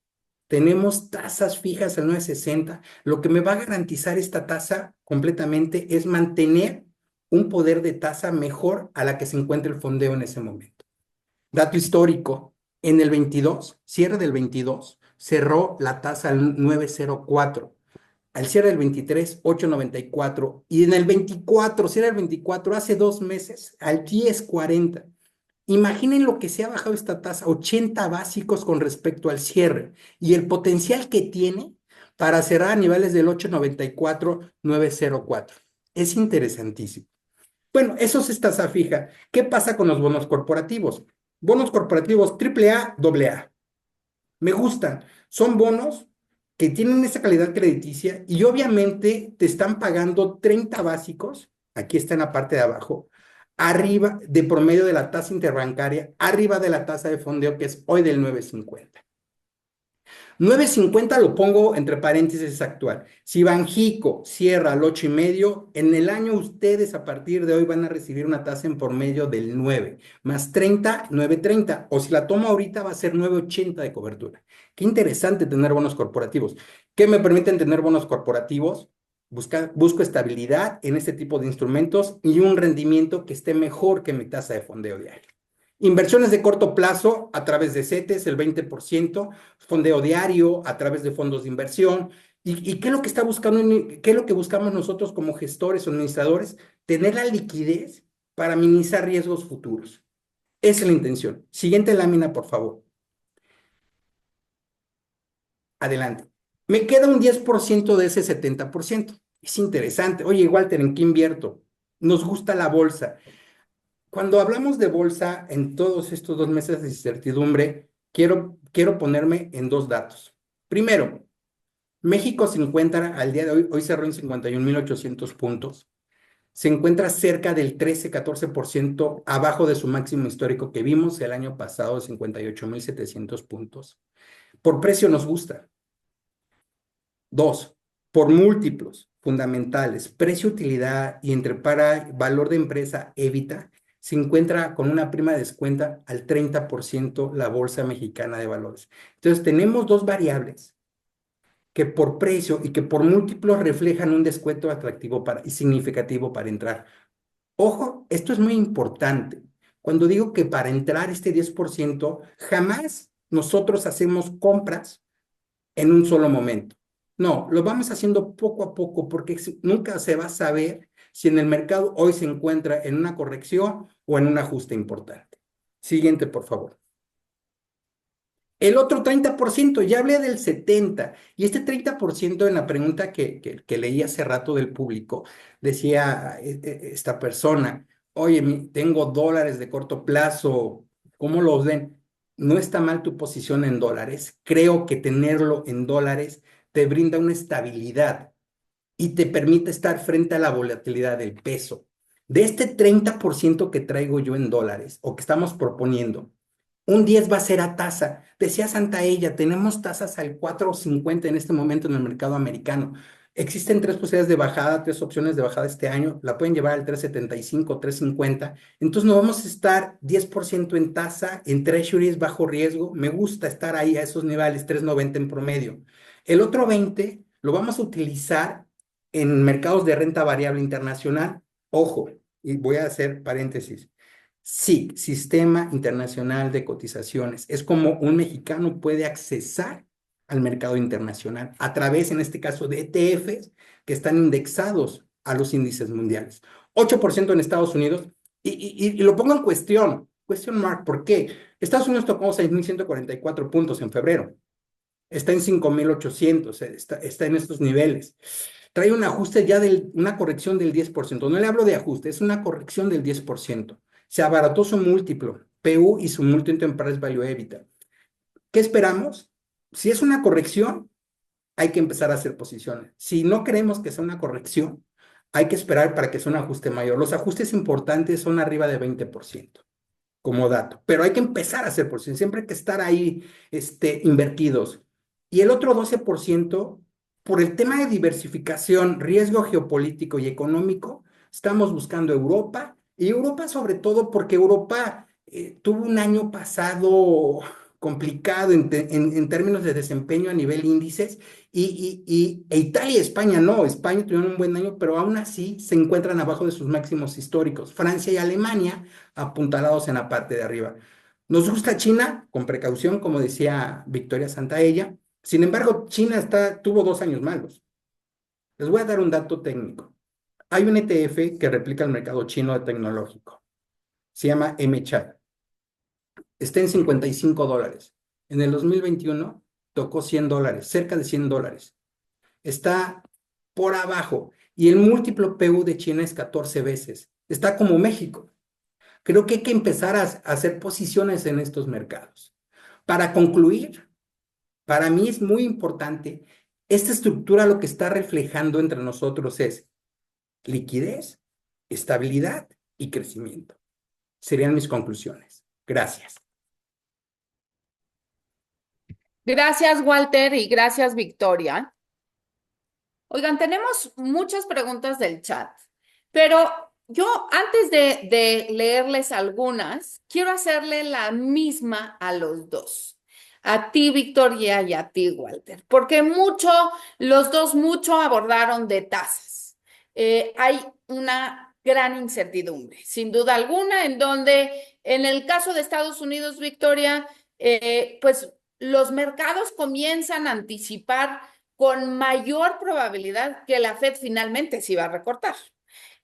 Tenemos tasas fijas al 9,60. Lo que me va a garantizar esta tasa completamente es mantener un poder de tasa mejor a la que se encuentra el fondeo en ese momento. Dato histórico, en el 22, cierre del 22, cerró la tasa al 9,04. Al cierre del 23, 8,94. Y en el 24, cierre del 24, hace 2 meses, al 10,40. Imaginen lo que se ha bajado esta tasa, 80 básicos con respecto al cierre y el potencial que tiene para cerrar a niveles del 8.94, 9.04. Es interesantísimo. Bueno, eso es tasa fija. ¿Qué pasa con los bonos corporativos? Bonos corporativos AAA, AA. Me gustan. Son bonos que tienen esa calidad crediticia y obviamente te están pagando 30 básicos, aquí está en la parte de abajo, arriba de promedio de la tasa interbancaria, arriba de la tasa de fondeo que es hoy del 9.50. 9.50 lo pongo entre paréntesis actual. Si Banjico cierra al 8.5, en el año ustedes a partir de hoy van a recibir una tasa en promedio del 9, más 30, 9.30. O si la tomo ahorita va a ser 9.80 de cobertura. Qué interesante tener bonos corporativos. ¿Qué me permiten tener bonos corporativos? Busco estabilidad en este tipo de instrumentos y un rendimiento que esté mejor que mi tasa de fondeo diario. Inversiones de corto plazo a través de CETES, el 20%, fondeo diario a través de fondos de inversión. ¿Y qué es lo que está buscando, qué es lo que buscamos nosotros como gestores o administradores? Tener la liquidez para minimizar riesgos futuros. Esa es la intención. Siguiente lámina, por favor. Adelante. Me queda un 10% de ese 70%. Es interesante. Oye, Walter, ¿en qué invierto? Nos gusta la bolsa. Cuando hablamos de bolsa en todos estos 2 meses de incertidumbre, quiero ponerme en dos datos. Primero, México se encuentra al día de hoy cerró en 51.800 puntos, se encuentra cerca del 13-14% abajo de su máximo histórico que vimos el año pasado de 58.700 puntos. Por precio nos gusta. Dos, por múltiplos fundamentales, precio-utilidad y entre para valor de empresa EBITDA, se encuentra con una prima de descuento al 30% la Bolsa Mexicana de Valores. Entonces, tenemos dos variables que por precio y que por múltiplos reflejan un descuento atractivo y significativo para entrar. Ojo, esto es muy importante. Cuando digo que para entrar este 10%, jamás nosotros hacemos compras en un solo momento. No, lo vamos haciendo poco a poco porque nunca se va a saber si en el mercado hoy se encuentra en una corrección o en un ajuste importante. Siguiente, por favor. El otro 30%, ya hablé del 70%, y este 30% en la pregunta que leí hace rato del público, decía esta persona, oye, tengo dólares de corto plazo, ¿cómo los ven? No está mal tu posición en dólares, creo que tenerlo en dólares te brinda una estabilidad y te permite estar frente a la volatilidad del peso. De este 30% que traigo yo en dólares, o que estamos proponiendo, un 10 va a ser a tasa. Decía Santaella, tenemos tasas al 4.50 en este momento en el mercado americano. Existen tres posibilidades de bajada, tres opciones de bajada este año. La pueden llevar al 3.75, 3.50. Entonces no vamos a estar 10% en tasa, en treasuries bajo riesgo. Me gusta estar ahí a esos niveles, 3.90 en promedio. El otro 20 lo vamos a utilizar en mercados de renta variable internacional. Ojo, y voy a hacer paréntesis. Sí, Sistema Internacional de Cotizaciones. Es como un mexicano puede accesar al mercado internacional a través, en este caso, de ETFs que están indexados a los índices mundiales. 8% en Estados Unidos. Y lo pongo en question mark, ¿por qué? Estados Unidos tocó 6.144 puntos en febrero. Está en 5.800, está en estos niveles. Trae un ajuste ya una corrección del 10%. No le hablo de ajuste, es una corrección del 10%. Se abarató su múltiplo, PU y su Multiple Enterprise Value EBITDA. ¿Qué esperamos? Si es una corrección, hay que empezar a hacer posiciones. Si no creemos que sea una corrección, hay que esperar para que sea un ajuste mayor. Los ajustes importantes son arriba de 20% como dato, pero hay que empezar a hacer posiciones, siempre hay que estar ahí invertidos. Y el otro 12%, por el tema de diversificación, riesgo geopolítico y económico, estamos buscando Europa, y Europa sobre todo porque Europa tuvo un año pasado complicado en términos de desempeño a nivel índices, e Italia y España no, España tuvieron un buen año, pero aún así se encuentran abajo de sus máximos históricos. Francia y Alemania apuntalados en la parte de arriba. Nos gusta China, con precaución, como decía Victoria Santaella. Sin embargo, China tuvo 2 años malos. Les voy a dar un dato técnico. Hay un ETF que replica el mercado chino tecnológico. Se llama MChart. está en $55. En el 2021 tocó $100, cerca de $100. Está por abajo. Y el múltiplo PU de China es 14 veces. Está como México. Creo que hay que empezar a hacer posiciones en estos mercados. Para concluir, para mí es muy importante, esta estructura lo que está reflejando entre nosotros es liquidez, estabilidad y crecimiento. Serían mis conclusiones. Gracias. Gracias, Walter, y gracias, Victoria. Oigan, tenemos muchas preguntas del chat, pero yo antes de leerles algunas, quiero hacerle la misma a los dos, a ti, Victoria, y a ti, Walter, porque los dos mucho abordaron de tasas. Hay una gran incertidumbre, sin duda alguna, en donde en el caso de Estados Unidos, Victoria, pues los mercados comienzan a anticipar con mayor probabilidad que la Fed finalmente se iba a recortar.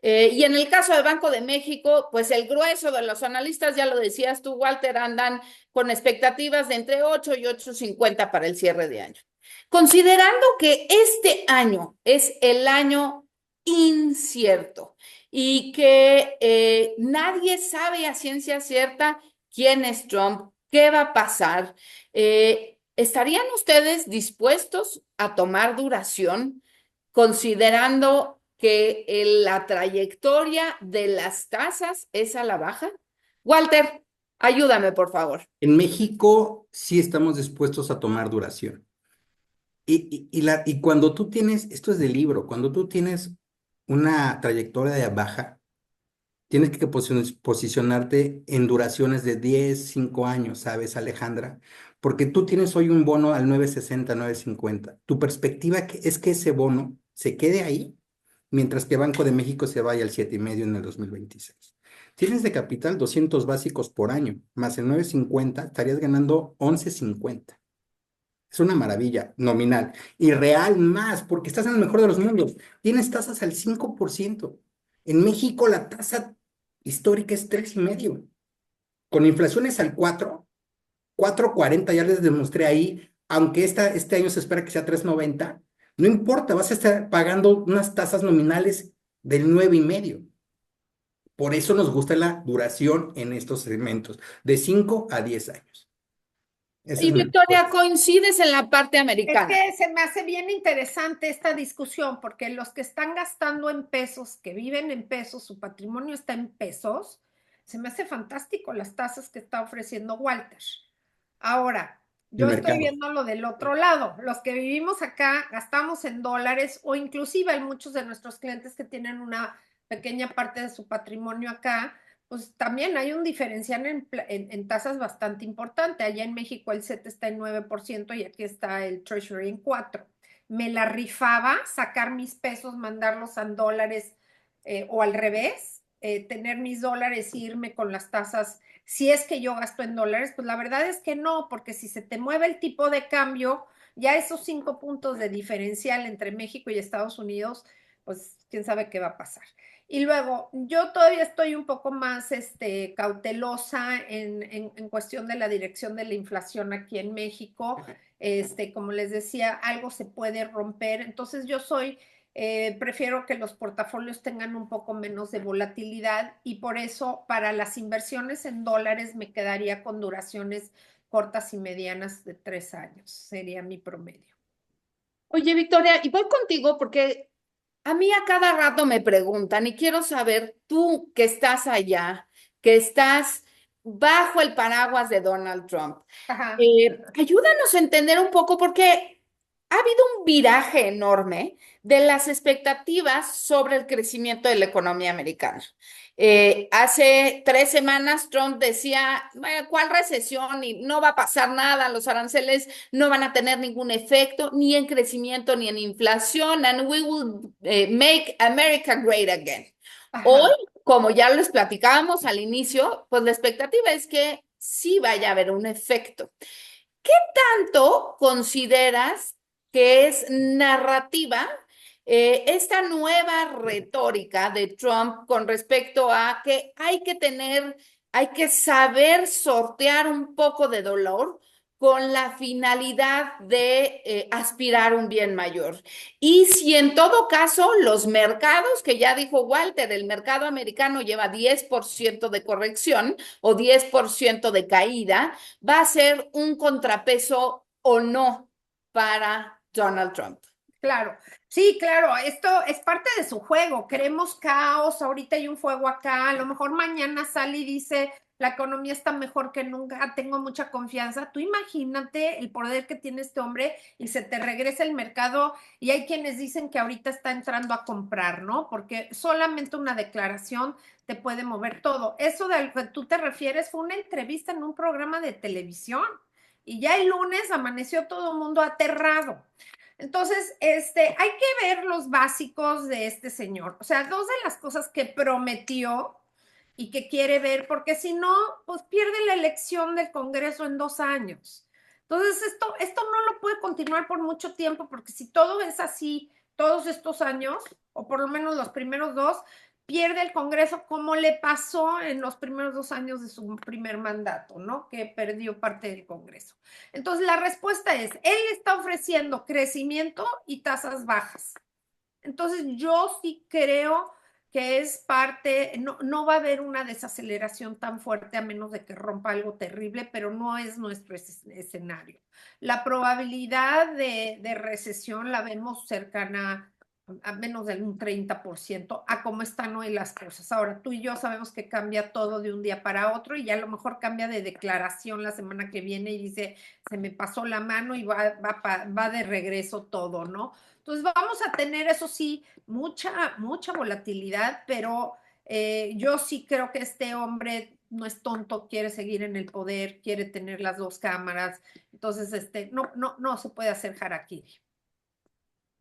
Y en el caso del Banco de México, pues el grueso de los analistas, ya lo decías tú, Walter, andan con expectativas de entre 8 y 8.50 para el cierre de año. Considerando que este año es el año incierto y que nadie sabe a ciencia cierta quién es Trump, qué va a pasar, ¿estarían ustedes dispuestos a tomar duración considerando que la trayectoria de las tasas es a la baja? Walter, ayúdame, por favor. En México sí estamos dispuestos a tomar duración. Y cuando tú tienes, esto es del libro, cuando tú tienes una trayectoria de baja, tienes que posicionarte en duraciones de 10, 5 años, ¿sabes, Alejandra? Porque tú tienes hoy un bono al 9.60, 9.50. Tu perspectiva es que ese bono se quede ahí, mientras que Banco de México se vaya al 7.5 en el 2026. Tienes de capital 200 básicos por año, más el 9.50, estarías ganando 11.50. Es una maravilla nominal. Y real más, porque estás en el mejor de los mundos. Tienes tasas al 5%. En México la tasa histórica es 3.5. Con inflaciones al 4.40, ya les demostré ahí, aunque este año se espera que sea 3.90, no importa, vas a estar pagando unas tasas nominales del 9.5. Por eso nos gusta la duración en estos segmentos, de 5 a 10 años. Esa Y es mi Victoria, respuesta. coincides en la parte Es americana. que se me hace bien interesante esta discusión, porque los que están gastando en pesos, que viven en pesos, su patrimonio está en pesos, se me hace fantástico las tasas que está ofreciendo Walter. Ahora, El yo estoy mercado. viendo lo del otro lado. Los que vivimos acá gastamos en dólares o inclusive hay muchos de nuestros clientes que tienen una pequeña parte de su patrimonio acá, pues también hay un diferencial en tasas bastante importante. Allá en México el SET está en 9% y aquí está el Treasury en 4%. Me la rifaba sacar mis pesos, mandarlos a dólares o al revés, tener mis dólares e irme con las tasas. Si es que yo gasto en dólares, pues la verdad es que no, porque si se te mueve el tipo de cambio, ya esos 5 puntos de diferencial entre México y Estados Unidos, pues quién sabe qué va a pasar. Y luego, yo todavía estoy un poco más cautelosa en cuestión de la dirección de la inflación aquí en México. Como les decía, algo se puede romper. Entonces, prefiero que los portafolios tengan un poco menos de volatilidad y por eso para las inversiones en dólares me quedaría con duraciones cortas y medianas de 3 años. Sería mi promedio. Oye, Victoria, y voy contigo porque a mí a cada rato me preguntan y quiero saber, tú que estás allá, que estás bajo el paraguas de Donald Trump, Ajá. ayúdanos a entender un poco porque ha habido un viraje enorme de las expectativas sobre el crecimiento de la economía americana. Hace 3 semanas Trump decía, ¿cuál recesión? Y no va a pasar nada, los aranceles no van a tener ningún efecto, ni en crecimiento ni en inflación, and we will make America great again. Hoy, Ajá. como ya les platicábamos al inicio, pues la expectativa es que sí vaya a haber un efecto. ¿Qué tanto consideras que es narrativa esta nueva retórica de Trump con respecto a que hay que tener hay que saber sortear un poco de dolor con la finalidad de aspirar a un bien mayor. Y si en todo caso los mercados, que ya dijo Walter, el mercado americano lleva 10% de corrección o 10% de caída, va a ser un contrapeso o no para Donald Trump. Claro, sí, claro, esto es parte de su juego. Queremos caos, ahorita hay un fuego acá, a lo mejor mañana sale y dice, la economía está mejor que nunca, tengo mucha confianza. Tú imagínate el poder que tiene este hombre y se te regresa el mercado y hay quienes dicen que ahorita está entrando a comprar, ¿no? Porque solamente una declaración te puede mover todo. Eso de lo que tú te refieres fue una entrevista en un programa de televisión y ya el lunes amaneció todo el mundo aterrado. Entonces, hay que ver los básicos de este señor. O sea, dos de las cosas que prometió y que quiere ver, porque si no, pues pierde la elección del Congreso en 2 años. Entonces, esto no lo puede continuar por mucho tiempo, porque si todo es así todos estos años, o por lo menos los primeros dos, pierde el Congreso como le pasó en los primeros 2 años de su primer mandato, ¿no? Que perdió parte del Congreso. Entonces, la respuesta es, él está ofreciendo crecimiento y tasas bajas. Entonces, yo sí creo que es parte, no va a haber una desaceleración tan fuerte a menos de que rompa algo terrible, pero no es nuestro escenario. La probabilidad de recesión la vemos cercana a menos de un 30% a cómo están hoy las cosas. Ahora, tú y yo sabemos que cambia todo de un día para otro y ya a lo mejor cambia de declaración la semana que viene y dice, se me pasó la mano y va de regreso todo, ¿no? Entonces vamos a tener, eso sí, mucha volatilidad, pero yo sí creo que este hombre no es tonto, quiere seguir en el poder, quiere tener las dos cámaras, entonces no se puede hacer harakiri.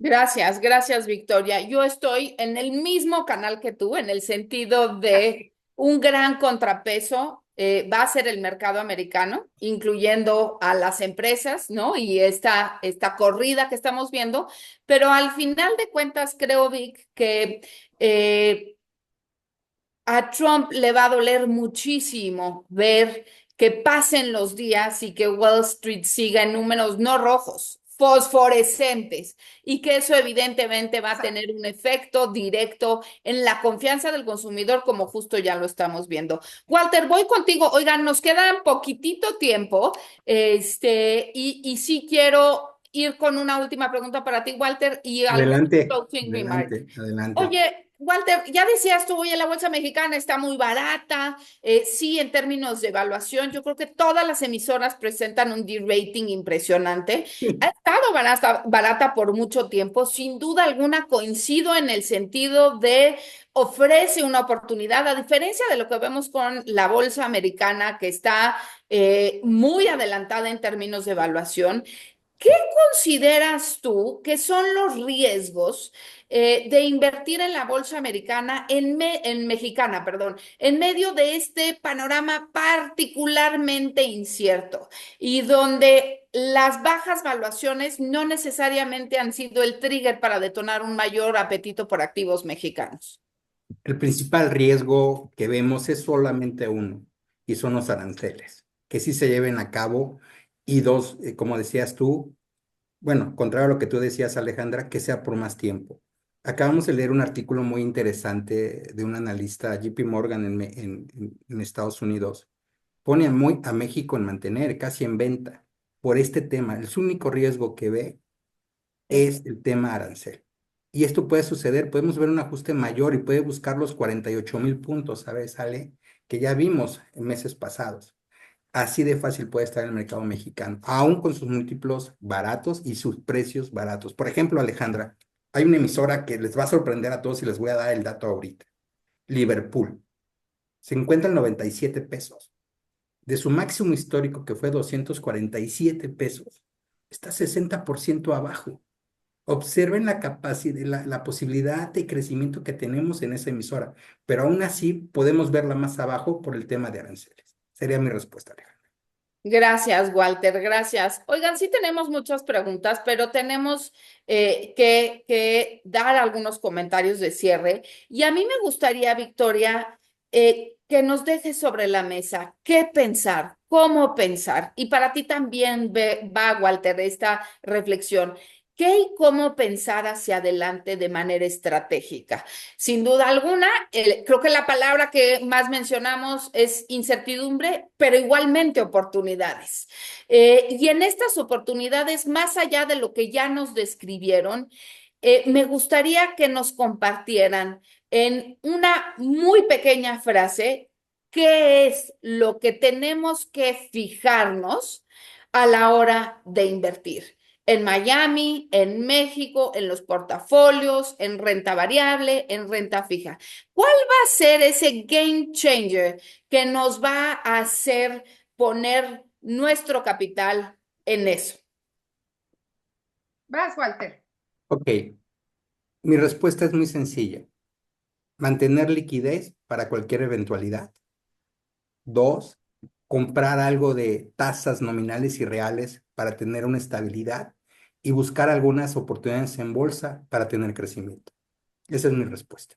Gracias, Victoria. Yo estoy en el mismo canal que tú, en el sentido de un gran contrapeso va a ser el mercado americano, incluyendo a las empresas, ¿no? Y esta corrida que estamos viendo, pero al final de cuentas creo, Vic, que a Trump le va a doler muchísimo ver que pasen los días y que Wall Street siga en números no rojos, fosforescentes, y que eso evidentemente va a tener un efecto directo en la confianza del consumidor, como justo ya lo estamos viendo. Walter, voy contigo. Oigan, nos queda poquitito tiempo, y sí quiero ir con una última pregunta para ti, Walter, y algunos Adelante, closing remarks. adelante. Oye, Walter, ya decías tú, oye, la bolsa mexicana está muy barata. Sí, en términos de evaluación, yo creo que todas las emisoras presentan un D-rating impresionante. Ha estado barata por mucho tiempo. Sin duda alguna coincido en el sentido de ofrece una oportunidad, a diferencia de lo que vemos con la bolsa americana, que está muy adelantada en términos de evaluación. ¿Qué consideras tú que son los riesgos de invertir en la bolsa americana, en mexicana, perdón, en medio de este panorama particularmente incierto y donde las bajas valuaciones no necesariamente han sido el trigger para detonar un mayor apetito por activos mexicanos? El principal riesgo que vemos es solamente uno, y son los aranceles, que sí se lleven a cabo, y dos, como decías tú, bueno, contrario a lo que tú decías, Alejandra, que sea por más tiempo. Acabamos de leer un artículo muy interesante de un analista, JP Morgan, en Estados Unidos. Pone a México en mantener, casi en venta, por este tema. El único riesgo que ve es el tema arancel. Y esto puede suceder, podemos ver un ajuste mayor y puede buscar los 48,000 puntos, ¿sabes, Ale? Que ya vimos en meses pasados. Así de fácil puede estar el mercado mexicano, aún con sus múltiplos baratos y sus precios baratos. Por ejemplo, Alejandra, hay una emisora que les va a sorprender a todos y les voy a dar el dato ahorita. Liverpool, se encuentra en 97 pesos. De su máximo histórico, que fue 247 pesos, está 60% abajo. Observen la capacidad, la posibilidad de crecimiento que tenemos en esa emisora, pero aún así podemos verla más abajo por el tema de aranceles. Sería mi respuesta, Alejandra. Gracias, Walter, gracias. Oigan, sí tenemos muchas preguntas, pero tenemos que dar algunos comentarios de cierre. Y a mí me gustaría, Victoria, que nos dejes sobre la mesa qué pensar, cómo pensar. Y para ti también va, Walter, esta reflexión. ¿Qué y cómo pensar hacia adelante de manera estratégica? Sin duda alguna, creo que la palabra que más mencionamos es incertidumbre, pero igualmente oportunidades. Y en estas oportunidades, más allá de lo que ya nos describieron, me gustaría que nos compartieran en una muy pequeña frase qué es lo que tenemos que fijarnos a la hora de invertir. En Miami, en México, en los portafolios, en renta variable, en renta fija. ¿Cuál va a ser ese game changer que nos va a hacer poner nuestro capital en eso? Vas, Walter. Ok, mi respuesta es muy sencilla. Mantener liquidez para cualquier eventualidad. Dos, comprar algo de tasas nominales y reales para tener una estabilidad y buscar algunas oportunidades en bolsa para tener crecimiento. Esa es mi respuesta.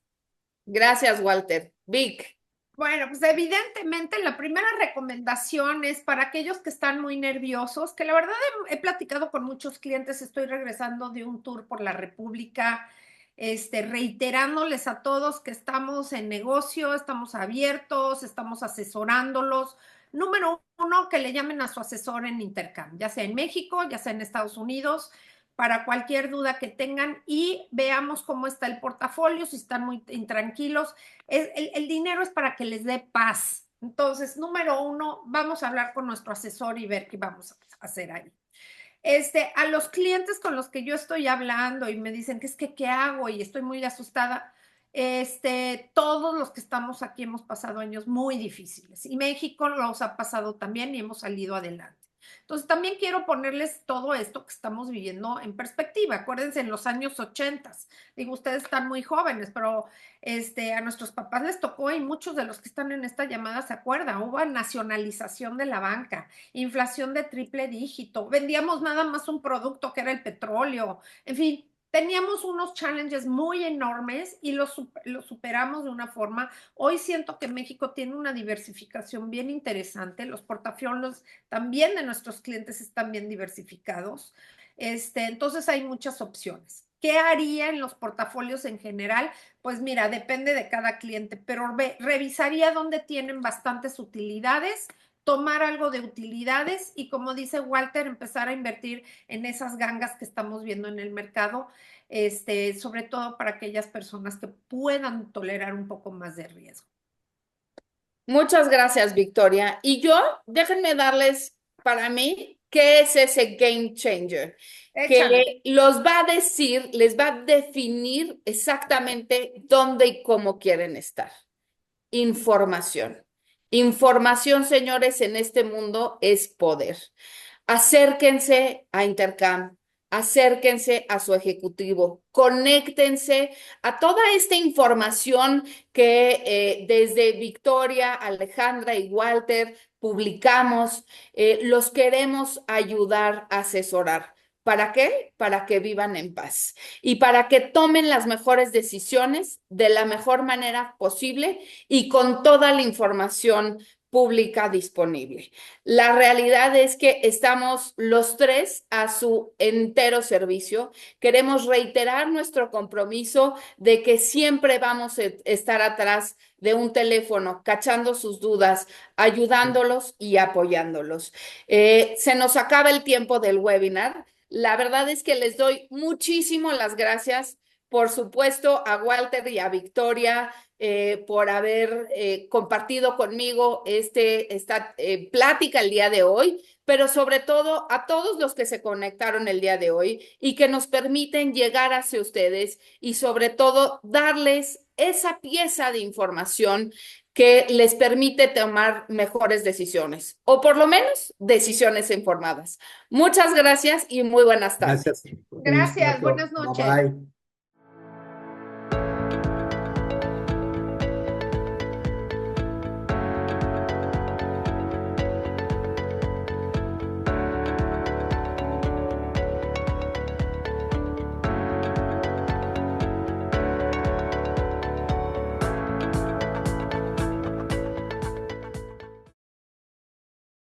Gracias, Walter. Vic. Bueno, pues evidentemente la primera recomendación es para aquellos que están muy nerviosos, que la verdad he platicado con muchos clientes, estoy regresando de un tour por la República, reiterándoles a todos que estamos en negocio, estamos abiertos, estamos asesorándolos. Número uno, que le llamen a su asesor en Intercam, ya sea en México, ya sea en Estados Unidos, para cualquier duda que tengan y veamos cómo está el portafolio, si están muy intranquilos. El dinero es para que les dé paz. Entonces, número uno, vamos a hablar con nuestro asesor y ver qué vamos a hacer ahí. A los clientes con los que yo estoy hablando y me dicen que es que qué hago y estoy muy asustada, todos los que estamos aquí hemos pasado años muy difíciles y México los ha pasado también y hemos salido adelante. Entonces, también quiero ponerles todo esto que estamos viviendo en perspectiva. Acuérdense, en los años 80, digo, ustedes están muy jóvenes, pero a nuestros papás les tocó y muchos de los que están en esta llamada se acuerdan, hubo nacionalización de la banca, inflación de triple dígito, vendíamos nada más un producto que era el petróleo, en fin, teníamos unos challenges muy enormes y los superamos de una forma. Hoy siento que México tiene una diversificación bien interesante, los portafolios también de nuestros clientes están bien diversificados, entonces hay muchas opciones. ¿Qué haría en los portafolios en general? Pues mira, depende de cada cliente, pero revisaría dónde tienen bastantes utilidades, tomar algo de utilidades y, como dice Walter, empezar a invertir en esas gangas que estamos viendo en el mercado, sobre todo para aquellas personas que puedan tolerar un poco más de riesgo. Muchas gracias, Victoria. Y yo, déjenme darles, para mí, qué es ese game changer, Échale. que los va a decir, les va a definir exactamente dónde y cómo quieren estar. Información. Información, señores, en este mundo es poder. Acérquense a Intercam, acérquense a su ejecutivo, conéctense a toda esta información que desde Victoria, Alejandra y Walter publicamos. Los queremos ayudar a asesorar. ¿Para qué? Para que vivan en paz y para que tomen las mejores decisiones de la mejor manera posible y con toda la información pública disponible. La realidad es que estamos los tres a su entero servicio. Queremos reiterar nuestro compromiso de que siempre vamos a estar atrás de un teléfono, cachando sus dudas, ayudándolos y apoyándolos. Se nos acaba el tiempo del webinar. La verdad es que les doy muchísimas las gracias, por supuesto, a Walter y a Victoria por haber compartido conmigo esta plática el día de hoy, pero sobre todo a todos los que se conectaron el día de hoy y que nos permiten llegar hacia ustedes y sobre todo darles esa pieza de información que les permite tomar mejores decisiones o por lo menos decisiones informadas. Muchas gracias y muy buenas tardes. Gracias. Gracias, buenas noches. Bye bye.